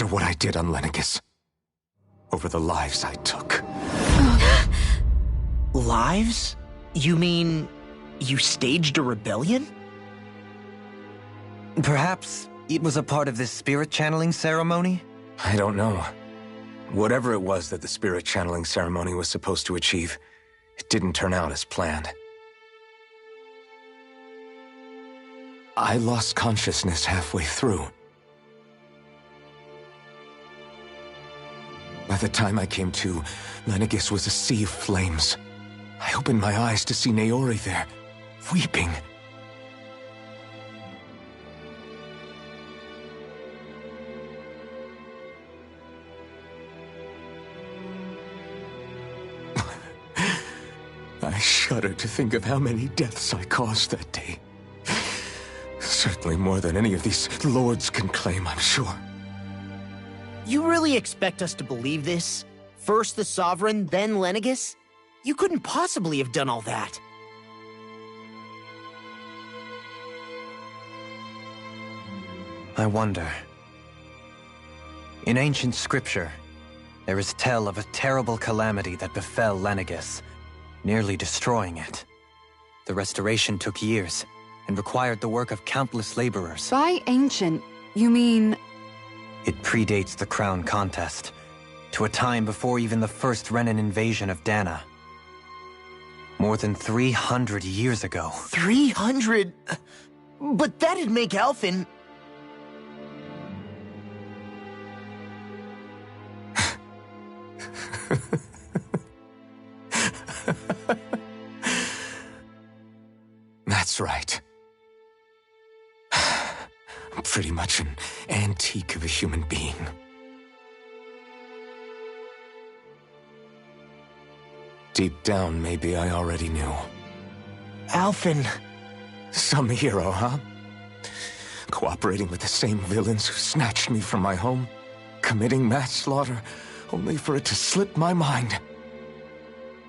what I did on Lenegis. Over the lives I took. Lives? You mean you staged a rebellion? Perhaps it was a part of this spirit channeling ceremony? I don't know. Whatever it was that the Spirit Channeling Ceremony was supposed to achieve, it didn't turn out as planned. I lost consciousness halfway through. By the time I came to, Lenegis was a sea of flames. I opened my eyes to see Naori there, weeping. I shudder to think of how many deaths I caused that day. Certainly more than any of these lords can claim, I'm sure. You really expect us to believe this? First the Sovereign, then Lenegis? You couldn't possibly have done all that. I wonder. In ancient scripture, there is tell of a terrible calamity that befell Lenegis, nearly destroying it. The restoration took years, and required the work of countless laborers. By ancient, you mean... It predates the crown contest, to a time before even the first Renan invasion of Dana. More than 300 years ago. 300? But that'd make Alphen... That's right. I'm pretty much an antique of a human being. Deep down, maybe I already knew. Alphen... Some hero, huh? Cooperating with the same villains who snatched me from my home, committing mass slaughter, only for it to slip my mind.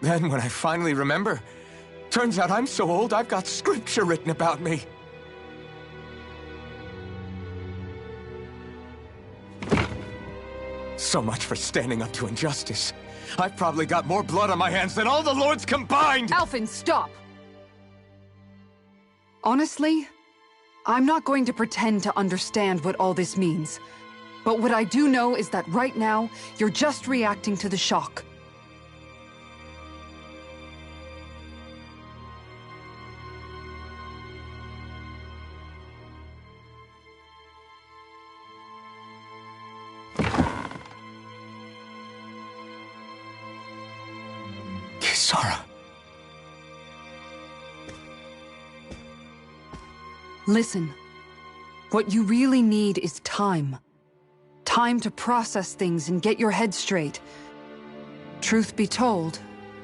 Then, when I finally remember, turns out I'm so old I've got scripture written about me. So much for standing up to injustice. I've probably got more blood on my hands than all the lords combined! Alphen, stop! Honestly, I'm not going to pretend to understand what all this means. But what I do know is that right now, you're just reacting to the shock. Kisara. Listen, what you really need is time. Time to process things and get your head straight. Truth be told,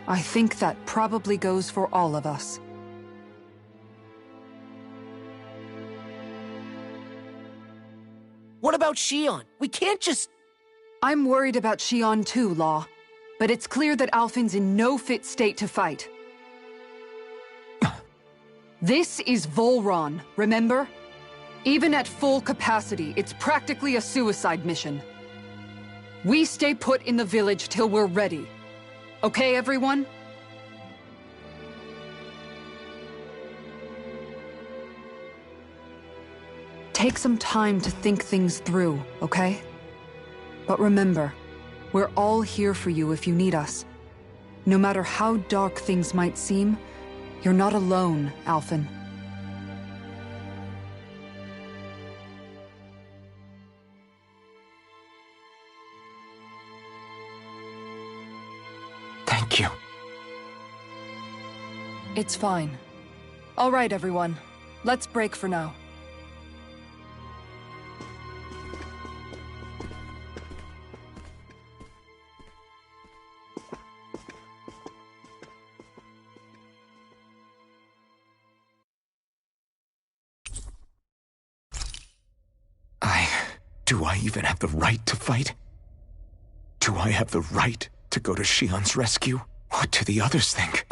I think that probably goes for all of us. What about Shion? We can't just... I'm worried about Shion too, Law. But it's clear that Alphen's in no fit state to fight. This is Volron, remember? Even at full capacity, it's practically a suicide mission. We stay put in the village till we're ready. Okay, everyone? Take some time to think things through, okay? But remember, we're all here for you if you need us. No matter how dark things might seem, you're not alone, Alphen. Thank you. It's fine. All right, everyone. Let's break for now. Do I even have the right to fight? Do I have the right to go to Shion's rescue? What do the others think?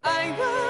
I will